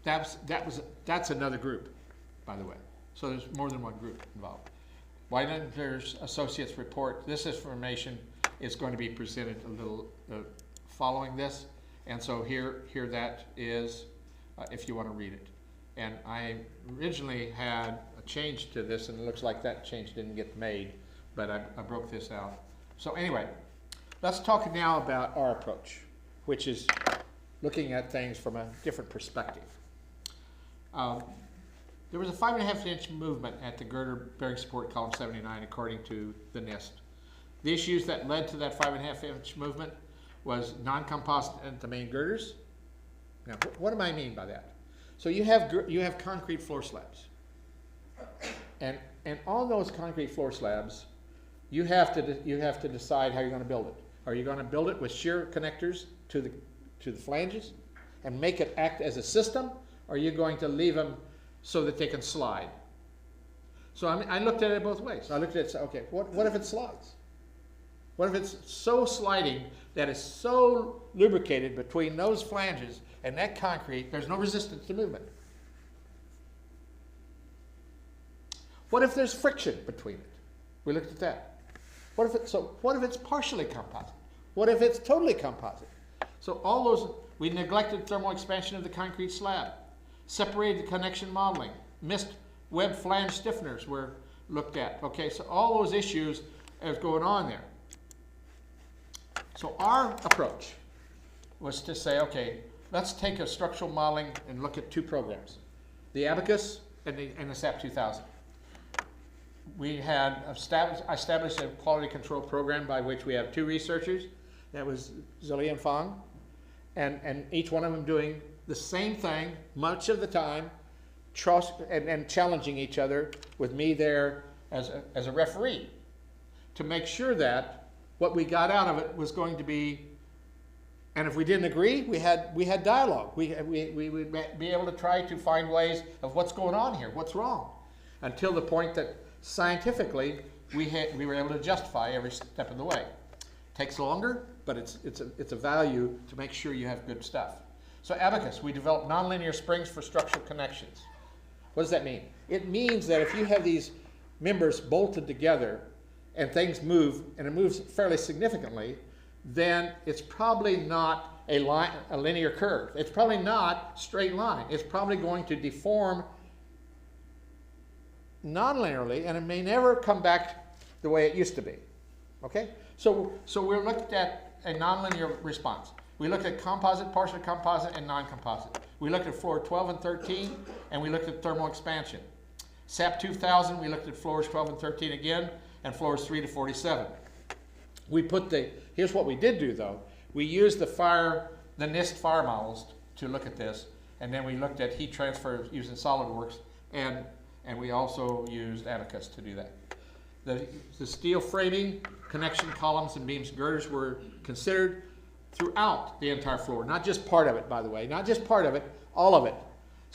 That's another group, by the way. So there's more than one group involved. Weidender's associates report this information is going to be presented a little following this, and so here that is if you want to read it. And I originally had a change to this, and it looks like that change didn't get made, but I broke this out. So anyway, let's talk now about our approach, which is looking at things from a different perspective. There was a 5.5-inch movement at the girder bearing support column 79 according to the Nist. The issues that led to that 5.5-inch movement was non-composite at the main girders. Now, what do I mean by that? So you have concrete floor slabs, and on those concrete floor slabs, you have to decide how you're going to build it. Are you going to build it with shear connectors to the flanges and make it act as a system, or are you going to leave them so that they can slide? So I looked at it both ways. I looked at it and said, okay, what if it slides? What if it's so sliding that it's so lubricated between those flanges and that concrete, there's no resistance to movement? What if there's friction between it? We looked at that. What if it's partially composite? What if it's totally composite? So all those, we neglected thermal expansion of the concrete slab, separated the connection modeling, missed web flange stiffeners were looked at. Okay, so all those issues is going on there. So our approach was to say, okay, let's take a structural modeling and look at two programs, the Abacus and the Sap 2000. We had established a quality control program by which we have two researchers. That was Zili and Fang, and each one of them doing the same thing much of the time, and challenging each other with me there as a referee to make sure that what we got out of it was going to be, and if we didn't agree, we had dialogue. We would be able to try to find ways of what's going on here, what's wrong, until the point that scientifically we were able to justify every step of the way. Takes longer, but it's a value to make sure you have good stuff. So Abacus, we developed nonlinear springs for structural connections. What does that mean? It means that if you have these members bolted together and things move, and it moves fairly significantly, then it's probably not a linear curve. It's probably not straight line. It's probably going to deform non-linearly, and it may never come back the way it used to be. Okay? So we looked at a nonlinear response. We looked at composite, partial composite, and non-composite. We looked at floor 12 and 13, and we looked at thermal expansion. Sap 2000, we looked at floors 12 and 13 again, and floors 3 to 47. We put here's what we did do though. We used the Nist fire models to look at this, and then we looked at heat transfer using SolidWorks, and we also used Abacus to do that. The steel framing, connection columns, and beams girders were considered throughout the entire floor, not just part of it, by the way, not just part of it, all of it.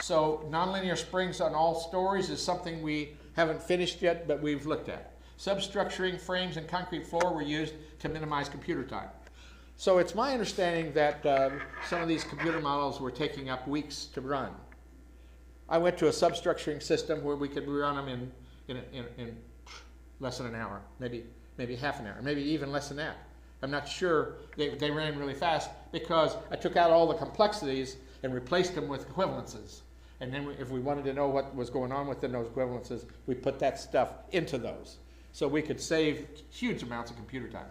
So nonlinear springs on all stories is something we haven't finished yet, but we've looked at. Substructuring frames and concrete floor were used to minimize computer time. So it's my understanding that some of these computer models were taking up weeks to run. I went to a substructuring system where we could run them in less than an hour, maybe half an hour, maybe even less than that. I'm not sure. They ran really fast because I took out all the complexities and replaced them with equivalences. And then if we wanted to know what was going on within those equivalences, we put that stuff into those. So we could save huge amounts of computer time.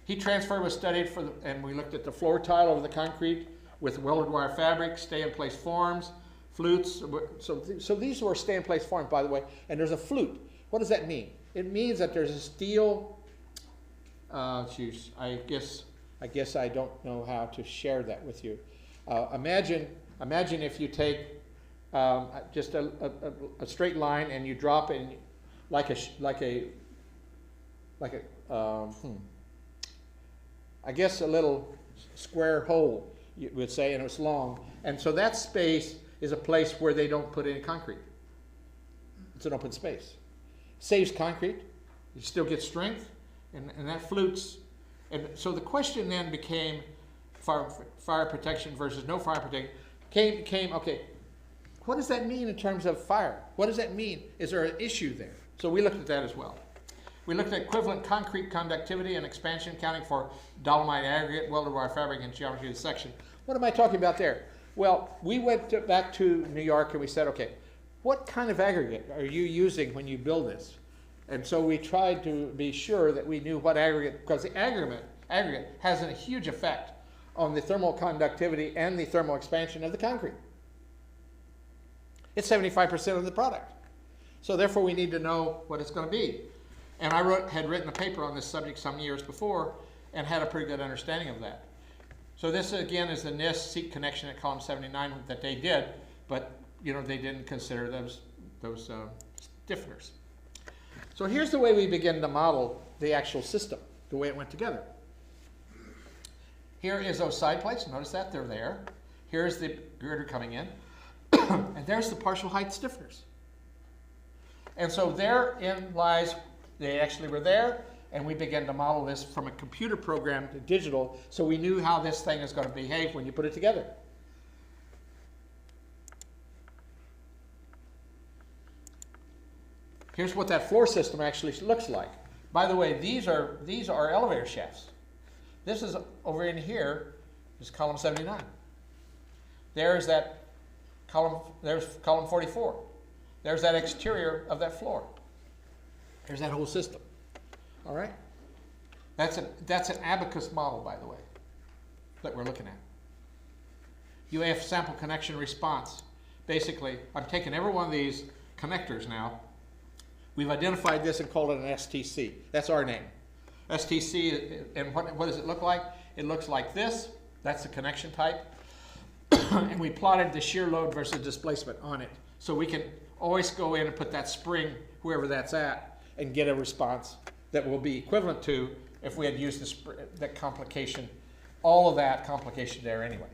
Heat transfer was studied and we looked at the floor tile over the concrete with welded wire fabric, stay-in-place forms, flutes. So these were stay-in-place forms, by the way, and there's a flute. What does that mean? It means that there's a steel, I guess I don't know how to share that with you. Imagine if you take just a straight line and you drop it I guess a little square hole, you would say, and it's long. And so that space is a place where they don't put any concrete. It's an open space. Saves concrete, you still get strength, and that flutes. And so the question then became fire protection versus no fire protection. Okay, what does that mean in terms of fire? What does that mean? Is there an issue there? So we looked at that as well. We looked at equivalent concrete conductivity and expansion, counting for dolomite aggregate, welded wire fabric, and geometry of the section. What am I talking about there? Well, we went back to New York and we said, okay, what kind of aggregate are you using when you build this? And so we tried to be sure that we knew what aggregate, because the aggregate has a huge effect on the thermal conductivity and the thermal expansion of the concrete. It's 75% of the product. So therefore we need to know what it's going to be. And I had written a paper on this subject some years before and had a pretty good understanding of that. So this again is the Nist seat connection at column 79 that they did, but you know they didn't consider those stiffeners. So here's the way we begin to model the actual system, the way it went together. Here is those side plates. Notice that they're there. Here's the girder coming in, and there's the partial height stiffeners. And so therein lies, they actually were there, and we began to model this from a computer program to digital, so we knew how this thing is going to behave when you put it together. Here's what that floor system actually looks like. By the way, these are elevator shafts. This is over in here is column 79. There's that column, there's column 44. There's that exterior of that floor. There's that whole system. All right? That's an abacus model, by the way, that we're looking at. UAF sample connection response. Basically, I'm taking every one of these connectors now. We've identified this and called it an STC. That's our name. STC, and what does it look like? It looks like this. That's the connection type. And we plotted the shear load versus displacement on it. So we can always go in and put that spring, wherever that's at, and get a response that will be equivalent to if we had used that complication, all of that complication there anyway.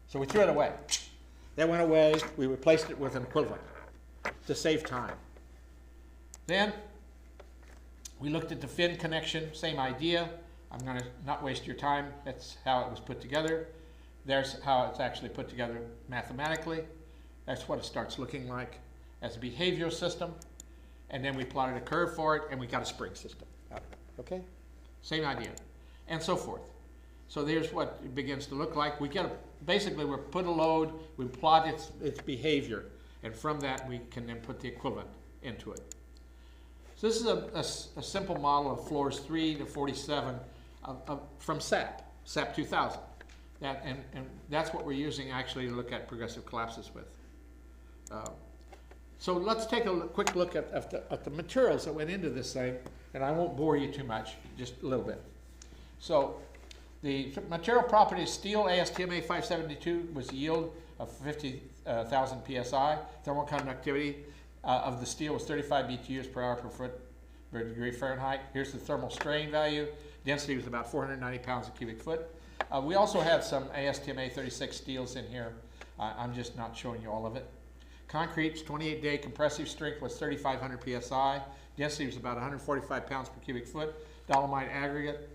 So we threw it away. That went away. We replaced it with an equivalent to save time. Then we looked at the fin connection, same idea. I'm going to not waste your time. That's how it was put together. There's how it's actually put together mathematically. That's what it starts looking like as a behavioral system. And then we plotted a curve for it, and we got a spring system out of it. Okay? Same idea. And so forth. So there's what it begins to look like. We basically, we put a load, we plot its behavior, and from that we can then put the equivalent into it. So this is a simple model of floors 3 to 47 from Sap 2000. And that's what we're using actually to look at progressive collapses with. So let's take a quick look at the materials that went into this thing, and I won't bore you too much, just a little bit. So the material properties: steel ASTM A572 was yield of 50,000 psi. Thermal conductivity of the steel was 35 BTUs per hour per foot per degree Fahrenheit. Here's the thermal strain value. Density was about 490 pounds a cubic foot. We also had some ASTM A36 steels in here. I'm just not showing you all of it. Concrete's 28-day compressive strength was 3,500 psi. Density was about 145 pounds per cubic foot. Dolomite aggregate.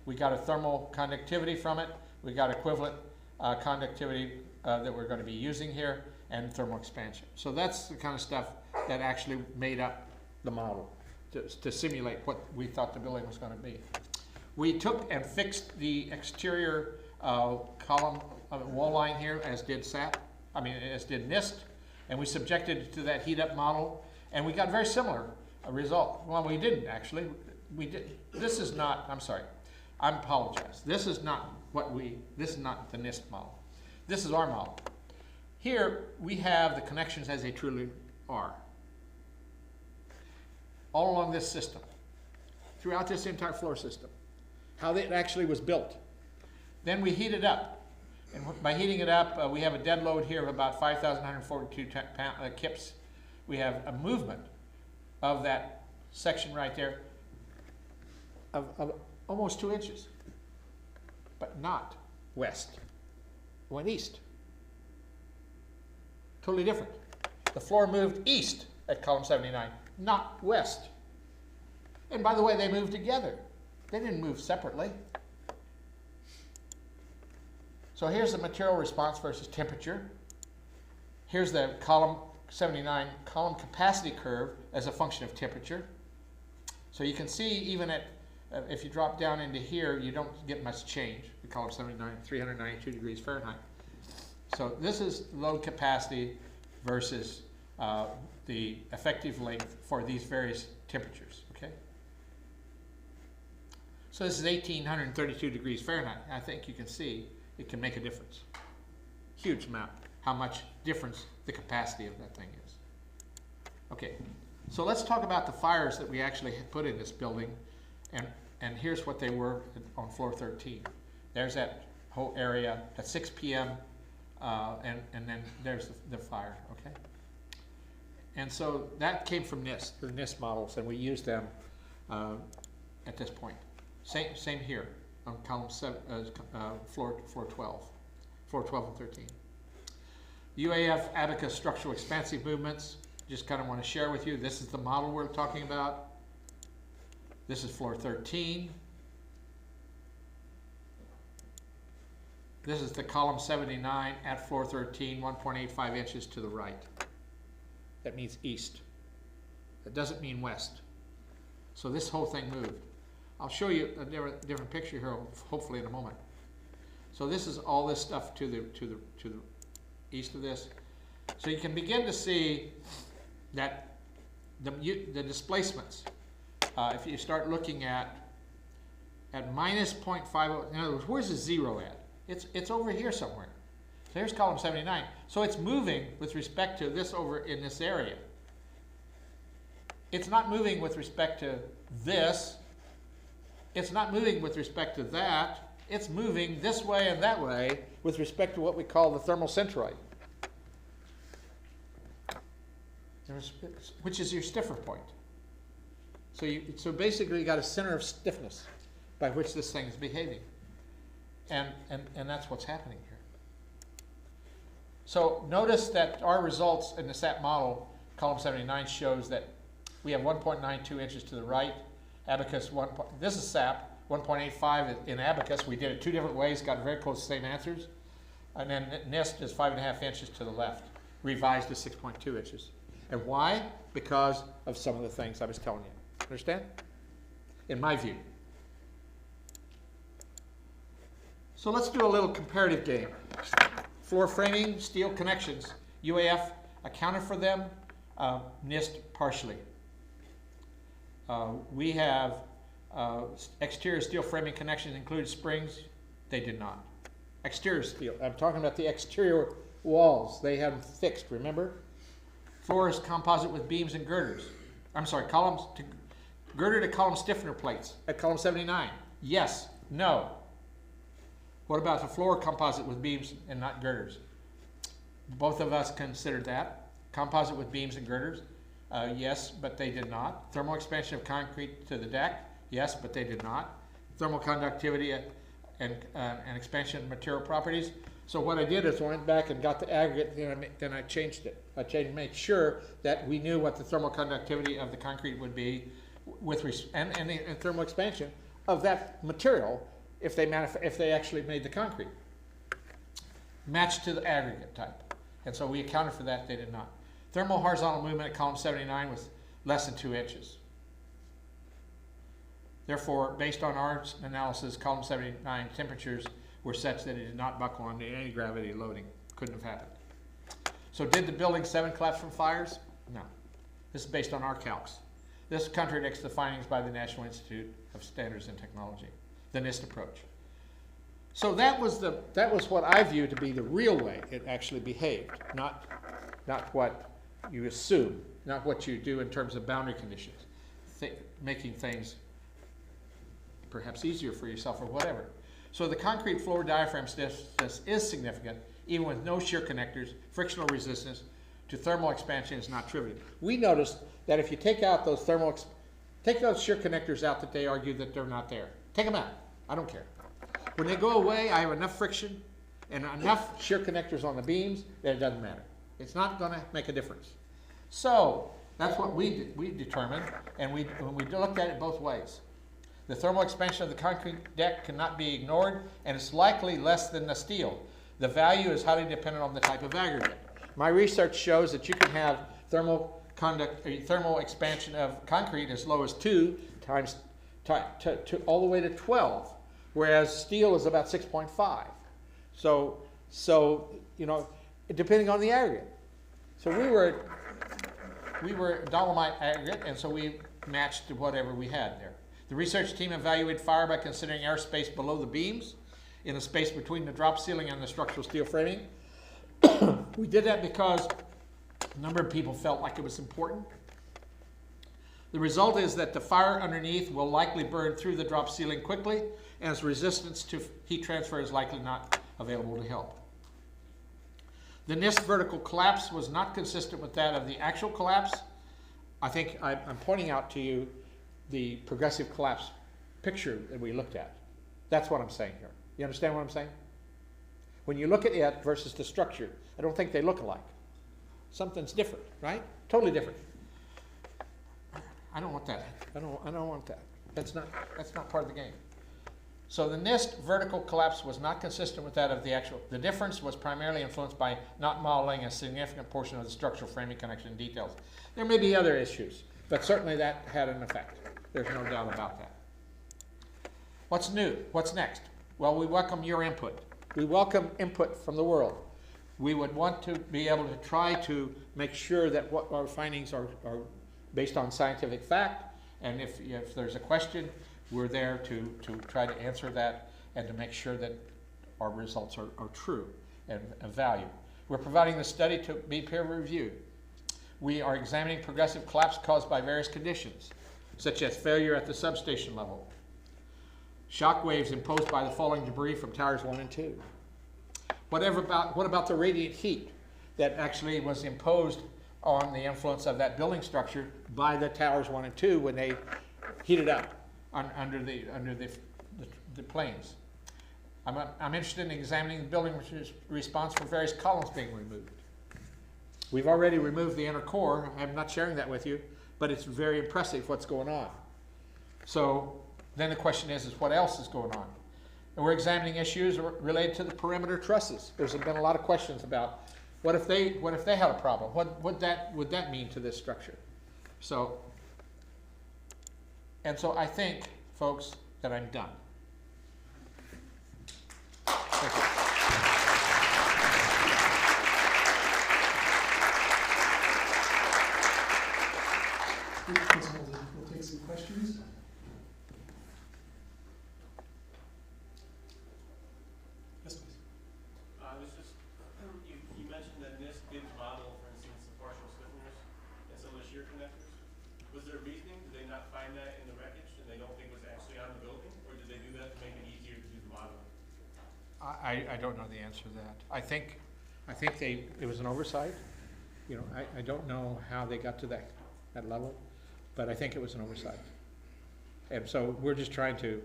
We got a thermal conductivity from it. We got equivalent conductivity that we're going to be using here, and thermal expansion. So that's the kind of stuff that actually made up the model to simulate what we thought the building was going to be. We took and fixed the exterior column wall line here, as did as did Nist, and we subjected it to that heat up model, and we got very similar result. Well, we didn't actually. We did. This is not. I'm sorry. I apologize. This is not This is not the Nist model. This is our model. Here we have the connections as they truly are, all along this system, throughout this entire floor system, how it actually was built. Then we heat it up, and by heating it up, we have a dead load here of about 5,142 kips. We have a movement of that section right there of almost 2 inches, but not west. It went east. Totally different. The floor moved east at column 79, not west. And by the way, they moved together. They didn't move separately. So here's the material response versus temperature. Here's the column 79 column capacity curve as a function of temperature. So you can see even at, if you drop down into here, you don't get much change. The column 79, 392 degrees Fahrenheit. So this is load capacity versus the effective length for these various temperatures, okay? So this is 1832 degrees Fahrenheit. I think you can see it can make a difference. Huge amount, how much difference the capacity of that thing is. Okay, so let's talk about the fires that we actually put in this building, and here's what they were on floor 13. There's that whole area at 6 p.m., and then there's the fire, okay? And so that came from Nist, the Nist models, and we used them at this point. Same here on column 7, floor 12 and 13. UAF abacus structural expansive movements, just kind of want to share with you. This is the model we're talking about. This is floor 13. This is the column 79 at floor 13, 1.85 inches to the right. That means east. That doesn't mean west. So this whole thing moved. I'll show you a different picture here, hopefully in a moment. So this is all this stuff to the east of this. So you can begin to see that the displacements, if you start looking at minus 0.50, in other words, where's the zero at? It's over here somewhere. So here's column 79. So it's moving with respect to this over in this area. It's not moving with respect to this. It's not moving with respect to that. It's moving this way and that way with respect to what we call the thermal centroid, which is your stiffer point. So basically you got a center of stiffness by which this thing is behaving. And that's what's happening here. So notice that our results in the Sap model, column 79, shows that we have 1.92 inches to the right. Abacus, this is Sap, 1.85 in abacus. We did it two different ways, got very close to the same answers. And then Nist is 5.5 inches to the left, revised to 6.2 inches. And why? Because of some of the things I was telling you. Understand? In my view. So let's do a little comparative game. Floor framing, steel connections. UAF accounted for them, Nist partially. We have exterior steel framing connections included springs. They did not. Exterior steel. I'm talking about the exterior walls. They had them fixed, remember? Floor is composite with beams and girders. I'm sorry, girder to column stiffener plates at column 79. Yes, no. What about the floor composite with beams and not girders? Both of us considered that. Composite with beams and girders. Yes, but they did not. Thermal expansion of concrete to the deck. Yes, but they did not. Thermal conductivity and expansion of material properties. So what I did is I went back and got the aggregate, then I changed it. I changed to make sure that we knew what the thermal conductivity of the concrete would be and the thermal expansion of that material if they actually made the concrete. Matched to the aggregate type. And so we accounted for that, they did not. Thermal horizontal movement at column 79 was less than 2 inches. Therefore, based on our analysis, column 79 temperatures were such that it did not buckle under any gravity loading. Couldn't have happened. So did the building 7 collapse from fires? No. This is based on our calcs. This contradicts the findings by the National Institute of Standards and Technology, the Nist approach. So that was what I view to be the real way it actually behaved, not what you assume, not what you do in terms of boundary conditions, making things perhaps easier for yourself or whatever. So the concrete floor diaphragm stiffness is significant, even with no shear connectors. Frictional resistance to thermal expansion is not trivial. We noticed that if you take out those take those shear connectors out that they argue that they're not there. Take them out. I don't care. When they go away, I have enough friction and enough shear connectors on the beams that it doesn't matter. It's not going to make a difference. So that's what we determined, and we looked at it both ways. The thermal expansion of the concrete deck cannot be ignored, and it's likely less than the steel. The value is highly dependent on the type of aggregate. My research shows that you can have thermal expansion of concrete as low as 2 times to all the way to 12, whereas steel is about 6.5. So depending on the aggregate. So we were dolomite aggregate, and so we matched to whatever we had there. The research team evaluated fire by considering airspace below the beams, in the space between the drop ceiling and the structural steel framing. We did that because a number of people felt like it was important. The result is that the fire underneath will likely burn through the drop ceiling quickly, and its resistance to heat transfer is likely not available to help. The Nist vertical collapse was not consistent with that of the actual collapse. I think I'm pointing out to you the progressive collapse picture that we looked at. That's what I'm saying here. You understand what I'm saying? When you look at it versus the structure, I don't think they look alike. Something's different, right? Totally different. I don't want that. I don't want that. That's not part of the game. So the Nist vertical collapse was not consistent with that of the actual. The difference was primarily influenced by not modeling a significant portion of the structural framing connection details. There may be other issues, but certainly that had an effect. There's no doubt about that. What's new? What's next? Well, we welcome your input. We welcome input from the world. We would want to be able to try to make sure that what our findings are based on scientific fact, and if there's a question, we're there to try to answer that and to make sure that our results are true and of value. We're providing the study to be peer reviewed. We are examining progressive collapse caused by various conditions, such as failure at the substation level, shock waves imposed by the falling debris from towers 1 and 2. What about the radiant heat that actually was imposed on the influence of that building structure by the towers 1 and 2 when they heated up under the planes? I'm interested in examining the building response for various columns being removed. We've already removed the inner core. I'm not sharing that with you, but it's very impressive what's going on. So then the question is what else is going on? And we're examining issues related to the perimeter trusses. There's been a lot of questions about what if they had a problem? What would that mean to this structure? So I think, folks, that I'm done. Thank you. We'll take some questions. Yes, please. I was just, you mentioned that Nist gives Model, for instance, the partial stiffness and some of the shear connectors. Was there a reasoning? Did they not find that in the wreckage and they don't think it was actually on the building? Or did they do that to make it easier to do the modeling? I don't know the answer to that. I think it was an oversight. I don't know how they got to that level, but I think it was an oversight. And so we're just trying to,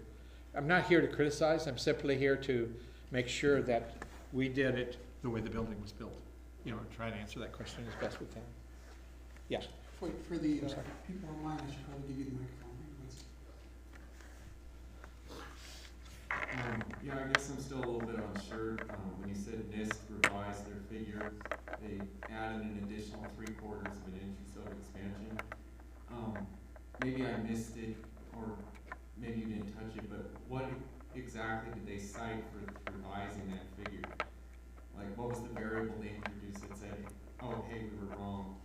I'm not here to criticize, I'm simply here to make sure that we did it the way the building was built. Try to answer that question as best we can. Yes. For the people online, I should probably give you the microphone. Yeah, I guess I'm still a little bit unsure. When you said Nist revised their figure, they added an additional 3/4 of an inch of expansion. Maybe I missed it, or maybe you didn't touch it, but what exactly did they cite for revising that figure? Like, what was the variable they introduced that said, oh, hey, we were wrong,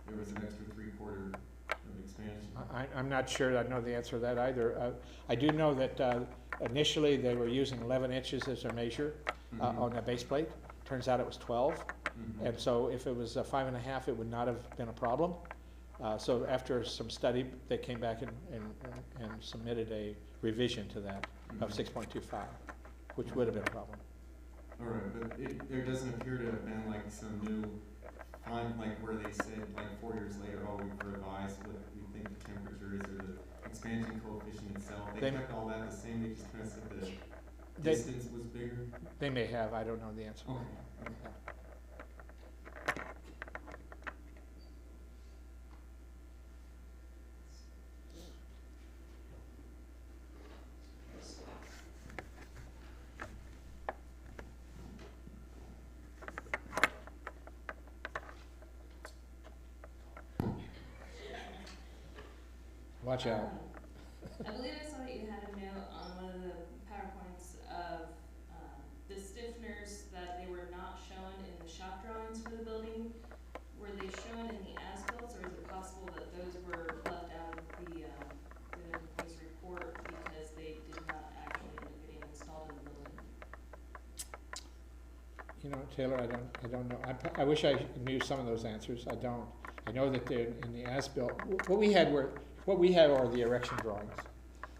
there was an extra 3/4 of expansion? I'm not sure I know the answer to that either. I do know that initially they were using 11 inches as their measure on the base plate. Turns out it was 12. And so if it was 5.5, it would not have been a problem. So after some study, they came back and submitted a revision to that of 6.25, which would have been a problem. All right, but there doesn't appear to have been like some new find, like where they said like 4 years later, oh, we've revised what we think the temperature is or the expansion coefficient itself. They kept all that the same. They just kind of said the distance was bigger. They may have. I don't know the answer. Okay. Watch out. I believe I saw that you had a note on one of the PowerPoints of the stiffeners that they were not shown in the shop drawings for the building. Were they shown in the as-built, or is it possible that those were left out of the police report because they did not actually end up getting installed in the building? You know, Taylor, I don't know. I wish I knew some of those answers. I don't. I know that they're in the as-built. What we had are the erection drawings,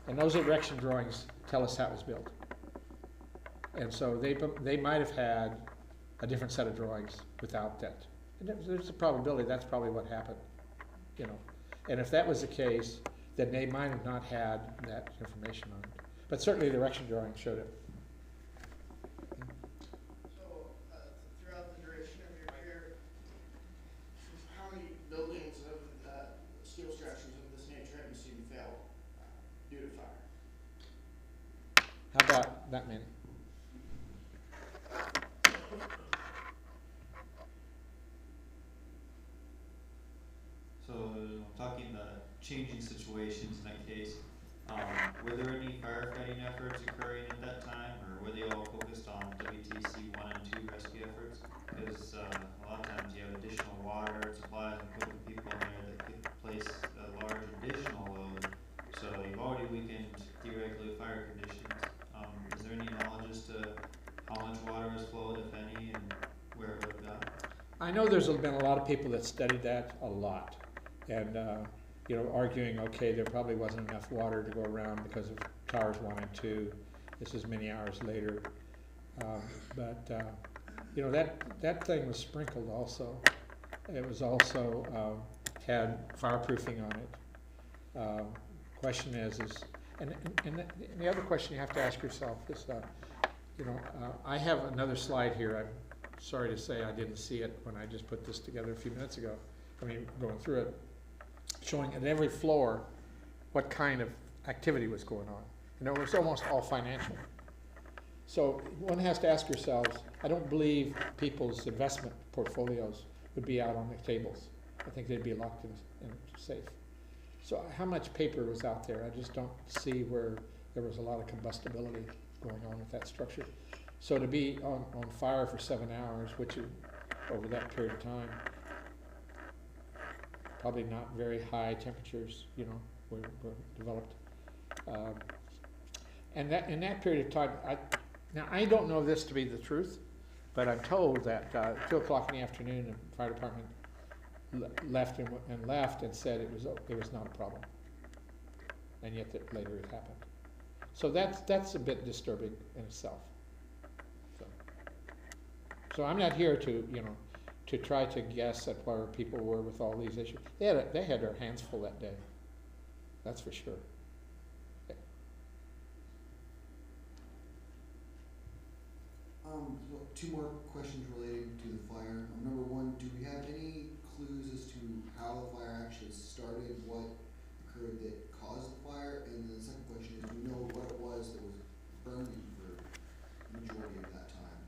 and those erection drawings tell us how it was built. And so they might have had a different set of drawings without that. And there's a probability that's probably what happened, you know. And if that was the case, then they might have not had that information on it. But certainly the erection drawing showed it. So, throughout the duration of your career, how many buildings of steel structures of this nature have you seen fail due to fire? How about that many? So, talking the changing situations in that case, were there any firefighting efforts occurring at that time, or were they all focused on WTC 1 and 2 rescue efforts? Because a lot of times you have additional water and supplies and putting people in there that could place a large additional load. So you've already weakened theoretically fire conditions. Is there any knowledge as to how much water has flowed, if any, and where it would have gone? I know there's been a lot of people that studied that a lot, and you know, arguing, okay, there probably wasn't enough water to go around because of towers 1 and 2. This is many hours later, but you know, that thing was sprinkled also. It was also had fireproofing on it. Question is and the other question you have to ask yourself is, you know, I have another slide here. I'm sorry to say I didn't see it when I just put this together a few minutes ago. I mean, going through it, showing at every floor what kind of activity was going on. And it was almost all financial. So one has to ask yourselves, I don't believe people's investment portfolios would be out on the tables. I think they'd be locked in safe. So how much paper was out there? I just don't see where there was a lot of combustibility going on with that structure. So to be on fire for 7 hours, which is over that period of time, probably not very high temperatures, you know, were developed. And that in that period of time, now I don't know this to be the truth, but I'm told that 2 o'clock in the afternoon, the fire department left and said it was not a problem, and yet later it happened. So that's a bit disturbing in itself. So I'm not here to, you know, to try to guess at where people were with all these issues. They had their hands full that day. That's for sure. So 2 more questions related to the fire. Number 1, do we have any clues as to how the fire actually started, what occurred that caused the fire? And then the second question is, do we know what it was that was burning for the majority of that time?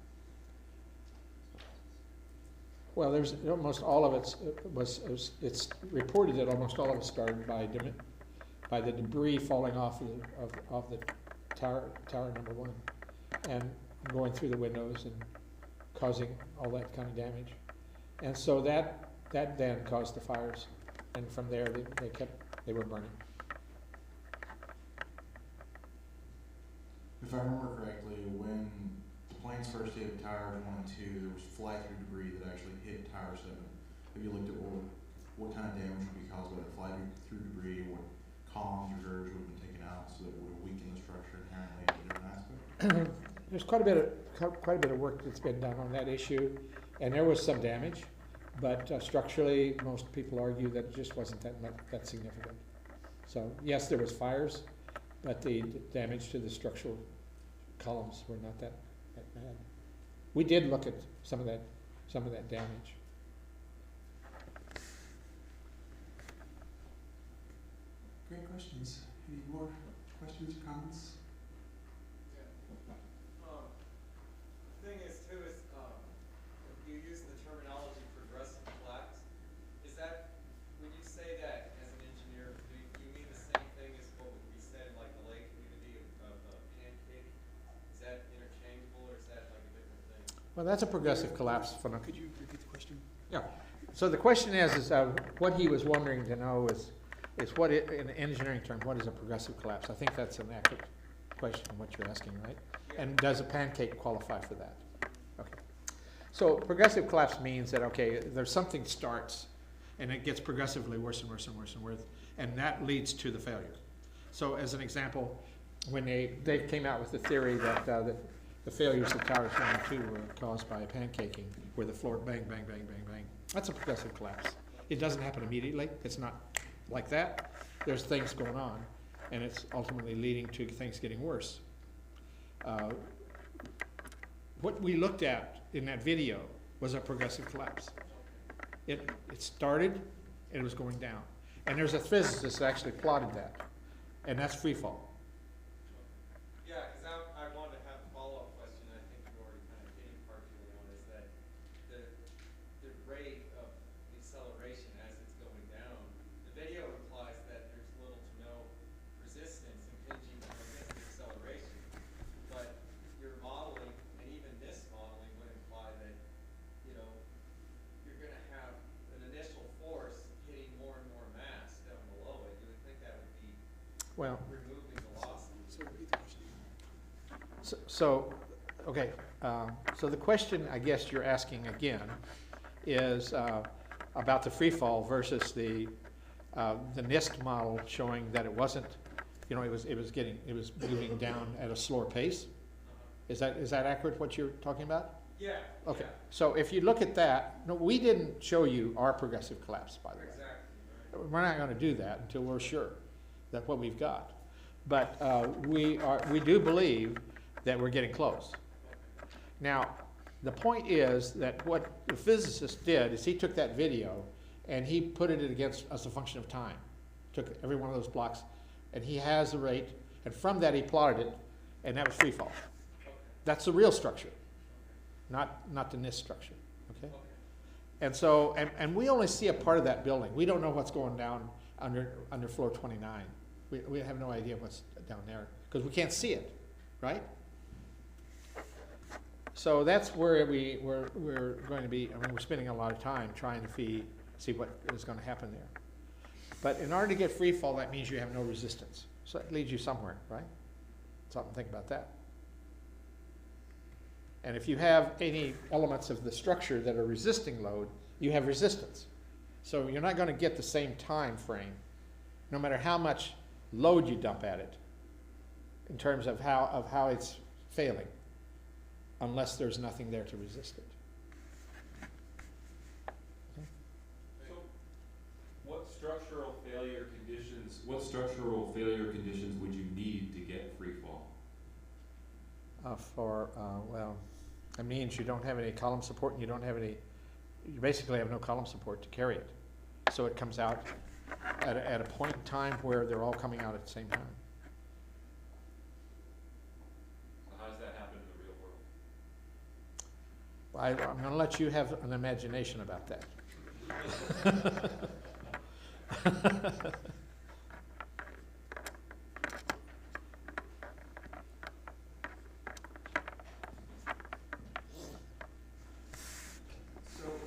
Well, there's almost all of it's reported that almost all of it started by the debris falling off of the tower number 1, and going through the windows and causing all that kind of damage. And so that then caused the fires, and from there they were burning. If I remember correctly, when the planes first hit towers 1 and 2, there was fly-through debris that actually hit tower 7. Have you looked at what kind of damage would be caused by the fly-through debris, what columns or girders would have been taken out so that it would have weakened the structure inherently in a different aspect? There's quite a bit of work that's been done on that issue, and there was some damage, but structurally, most people argue that it just wasn't that significant. So yes, there was fires, but the damage to the structural columns were not that bad. We did look at some of that damage. Great questions. Any more questions or comments? The thing is too is you use the terminology progressive collapse. Is that when you say that as an engineer, do you mean the same Well, that's a progressive collapse phenomenon. Could you repeat the question? Yeah. So the question is what he was wondering to know is what, in engineering terms, what is a progressive collapse? I think that's an accurate question, what you're asking, right? And does a pancake qualify for that? Okay. So progressive collapse means that, okay, there's something starts, and it gets progressively worse and worse and worse and worse, and that leads to the failure. So as an example, when they came out with the theory that the failures of towers 1 and 2 were caused by pancaking, where the floor bang, bang, bang, bang, bang. That's a progressive collapse. It doesn't happen immediately. It's not like that. There's things going on, and it's ultimately leading to things getting worse. What we looked at in that video was a progressive collapse. It started, and it was going down. And there's a physicist that actually plotted that, and that's free fall. Yeah, because I wanted to have a follow-up question, and I think you already kind of hitting partially on, is that the rate of deceleration as it's going down, the video implies that there's little to no resistance impinging against the acceleration, but your modeling, and even this modeling would imply that, you know, you're going to have an initial force hitting more and more mass down below it. You would think that would be Well, removing velocity. So repeat the question. okay. So the question, I guess you're asking again, is about the free fall versus the Nist model showing that it wasn't, you know, it was moving down at a slower pace. Is that accurate? What you're talking about? Yeah. Okay. Yeah, So if you look at that, no, we didn't show you our progressive collapse, by the way. exactly. Right. We're not going to do that until we're sure that what we've got. But we do believe that we're getting close. Now, the point is that what the physicist did is he took that video and he put it against as a function of time. Took every one of those blocks, and he has the rate, and from that he plotted it, and that was free fall. That's the real structure, not the Nist structure. Okay. And so, and we only see a part of that building. We don't know what's going down under floor 29. We have no idea what's down there because we can't see it, right? So that's where we're going to be. I mean, we're spending a lot of time trying to see what is going to happen there. But in order to get free fall, that means you have no resistance. So that leads you somewhere, right? Something to think about that. And if you have any elements of the structure that are resisting load, you have resistance. So you're not going to get the same time frame, no matter how much load you dump at it, in terms of how it's failing, unless there's nothing there to resist it. Okay. So, what structural failure conditions would you need to get free fall? Well, that means you don't have any column support, and you basically have no column support to carry it. So it comes out at a point in time where they're all coming out at the same time. So how does that happen in the real world? I'm going to let you have an imagination about that.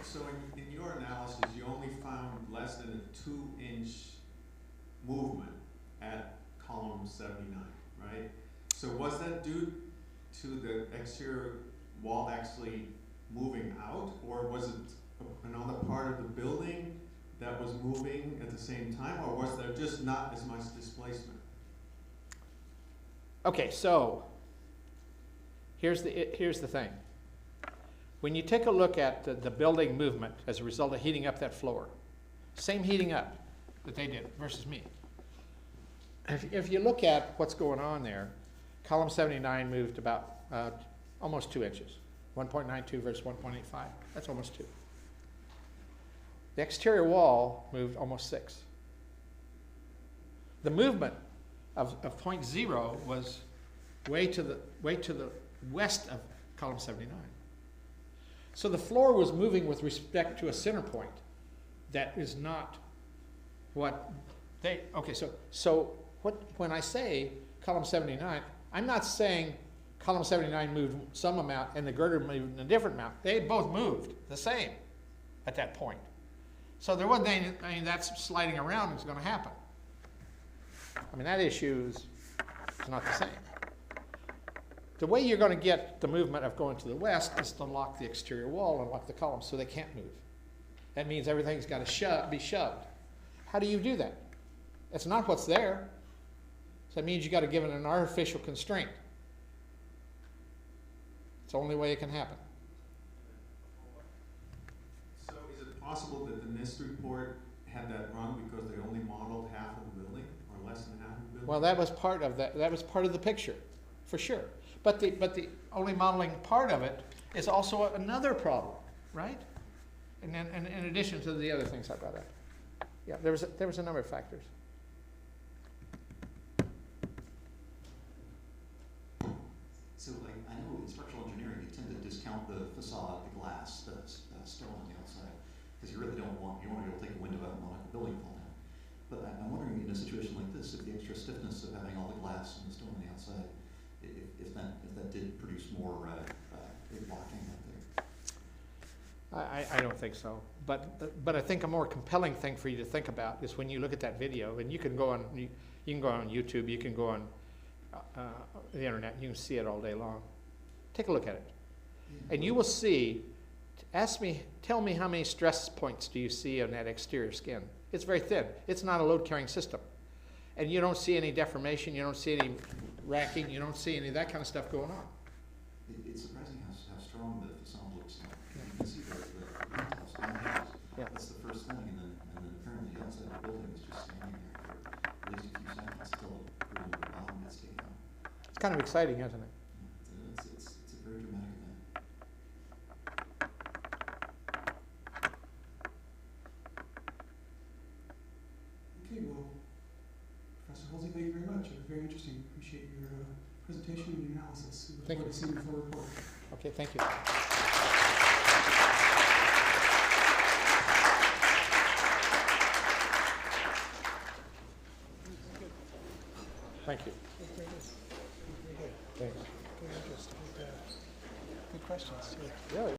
So in your analysis, you only found less than a 2-inch movement at column 79, right? So was that due to the exterior wall actually moving out, or was it another part of the building that was moving at the same time, or was there just not as much displacement? Okay, so here's the thing. When you take a look at the building movement as a result of heating up that floor, same heating up that they did versus me. If you look at what's going on there, column 79 moved about almost 2 inches, 1.92 versus 1.85. That's almost 2. The exterior wall moved almost 6. The movement of point 0 was way to the west of column 79. So the floor was moving with respect to a center point that is not what they, okay, so when I say column 79, I'm not saying column 79 moved some amount, and the girder moved a different amount. They both moved the same at that point. So there wasn't any, I mean, that's sliding around is going to happen. I mean, that issue is not the same. The way you're going to get the movement of going to the west is to lock the exterior wall and lock the columns so they can't move. That means everything's got to be shoved. How do you do that? It's not what's there. So that means you got to give it an artificial constraint. It's the only way it can happen. So is it possible that the Nist report had that wrong because they only modeled half of the building or less than half of the building? Well, that was part of that. That was part of the picture, for sure. But the only modeling part of it is also another problem, right? And then, and in addition to the other things I brought up, yeah, there was a number of factors. So I know in structural engineering, you tend to discount the facade, the glass that's still on the outside, because you really don't want to be able to take a window out and let the building fall down. But I'm wondering in a situation like this, if the extra stiffness of having all the glass and the stone on the outside, if that did produce more blocking out there. I don't think so. But I think a more compelling thing for you to think about is when you look at that video, and you can go on YouTube, you can go on the internet, you can see it all day long. Take a look at it. And you will see, tell me how many stress points do you see on that exterior skin? It's very thin. It's not a load carrying system. And you don't see any deformation, you don't see any racking, you don't see any of that kind of stuff going on. It's surprising how strong the facade looks like. You can see the details. Yeah. That's the first thing, and then apparently the outside of the building is just standing there for at least a few seconds until the bottom gets taken out. It's kind of exciting, isn't it? It's a very dramatic event. Okay, well, Professor Hulsey, thank you very much. It was very interesting. Appreciate your presentation and your analysis. We look Thank forward to seeing the full report. Okay, thank you. Thank you. Thanks. Good interest. Good questions, too. Really?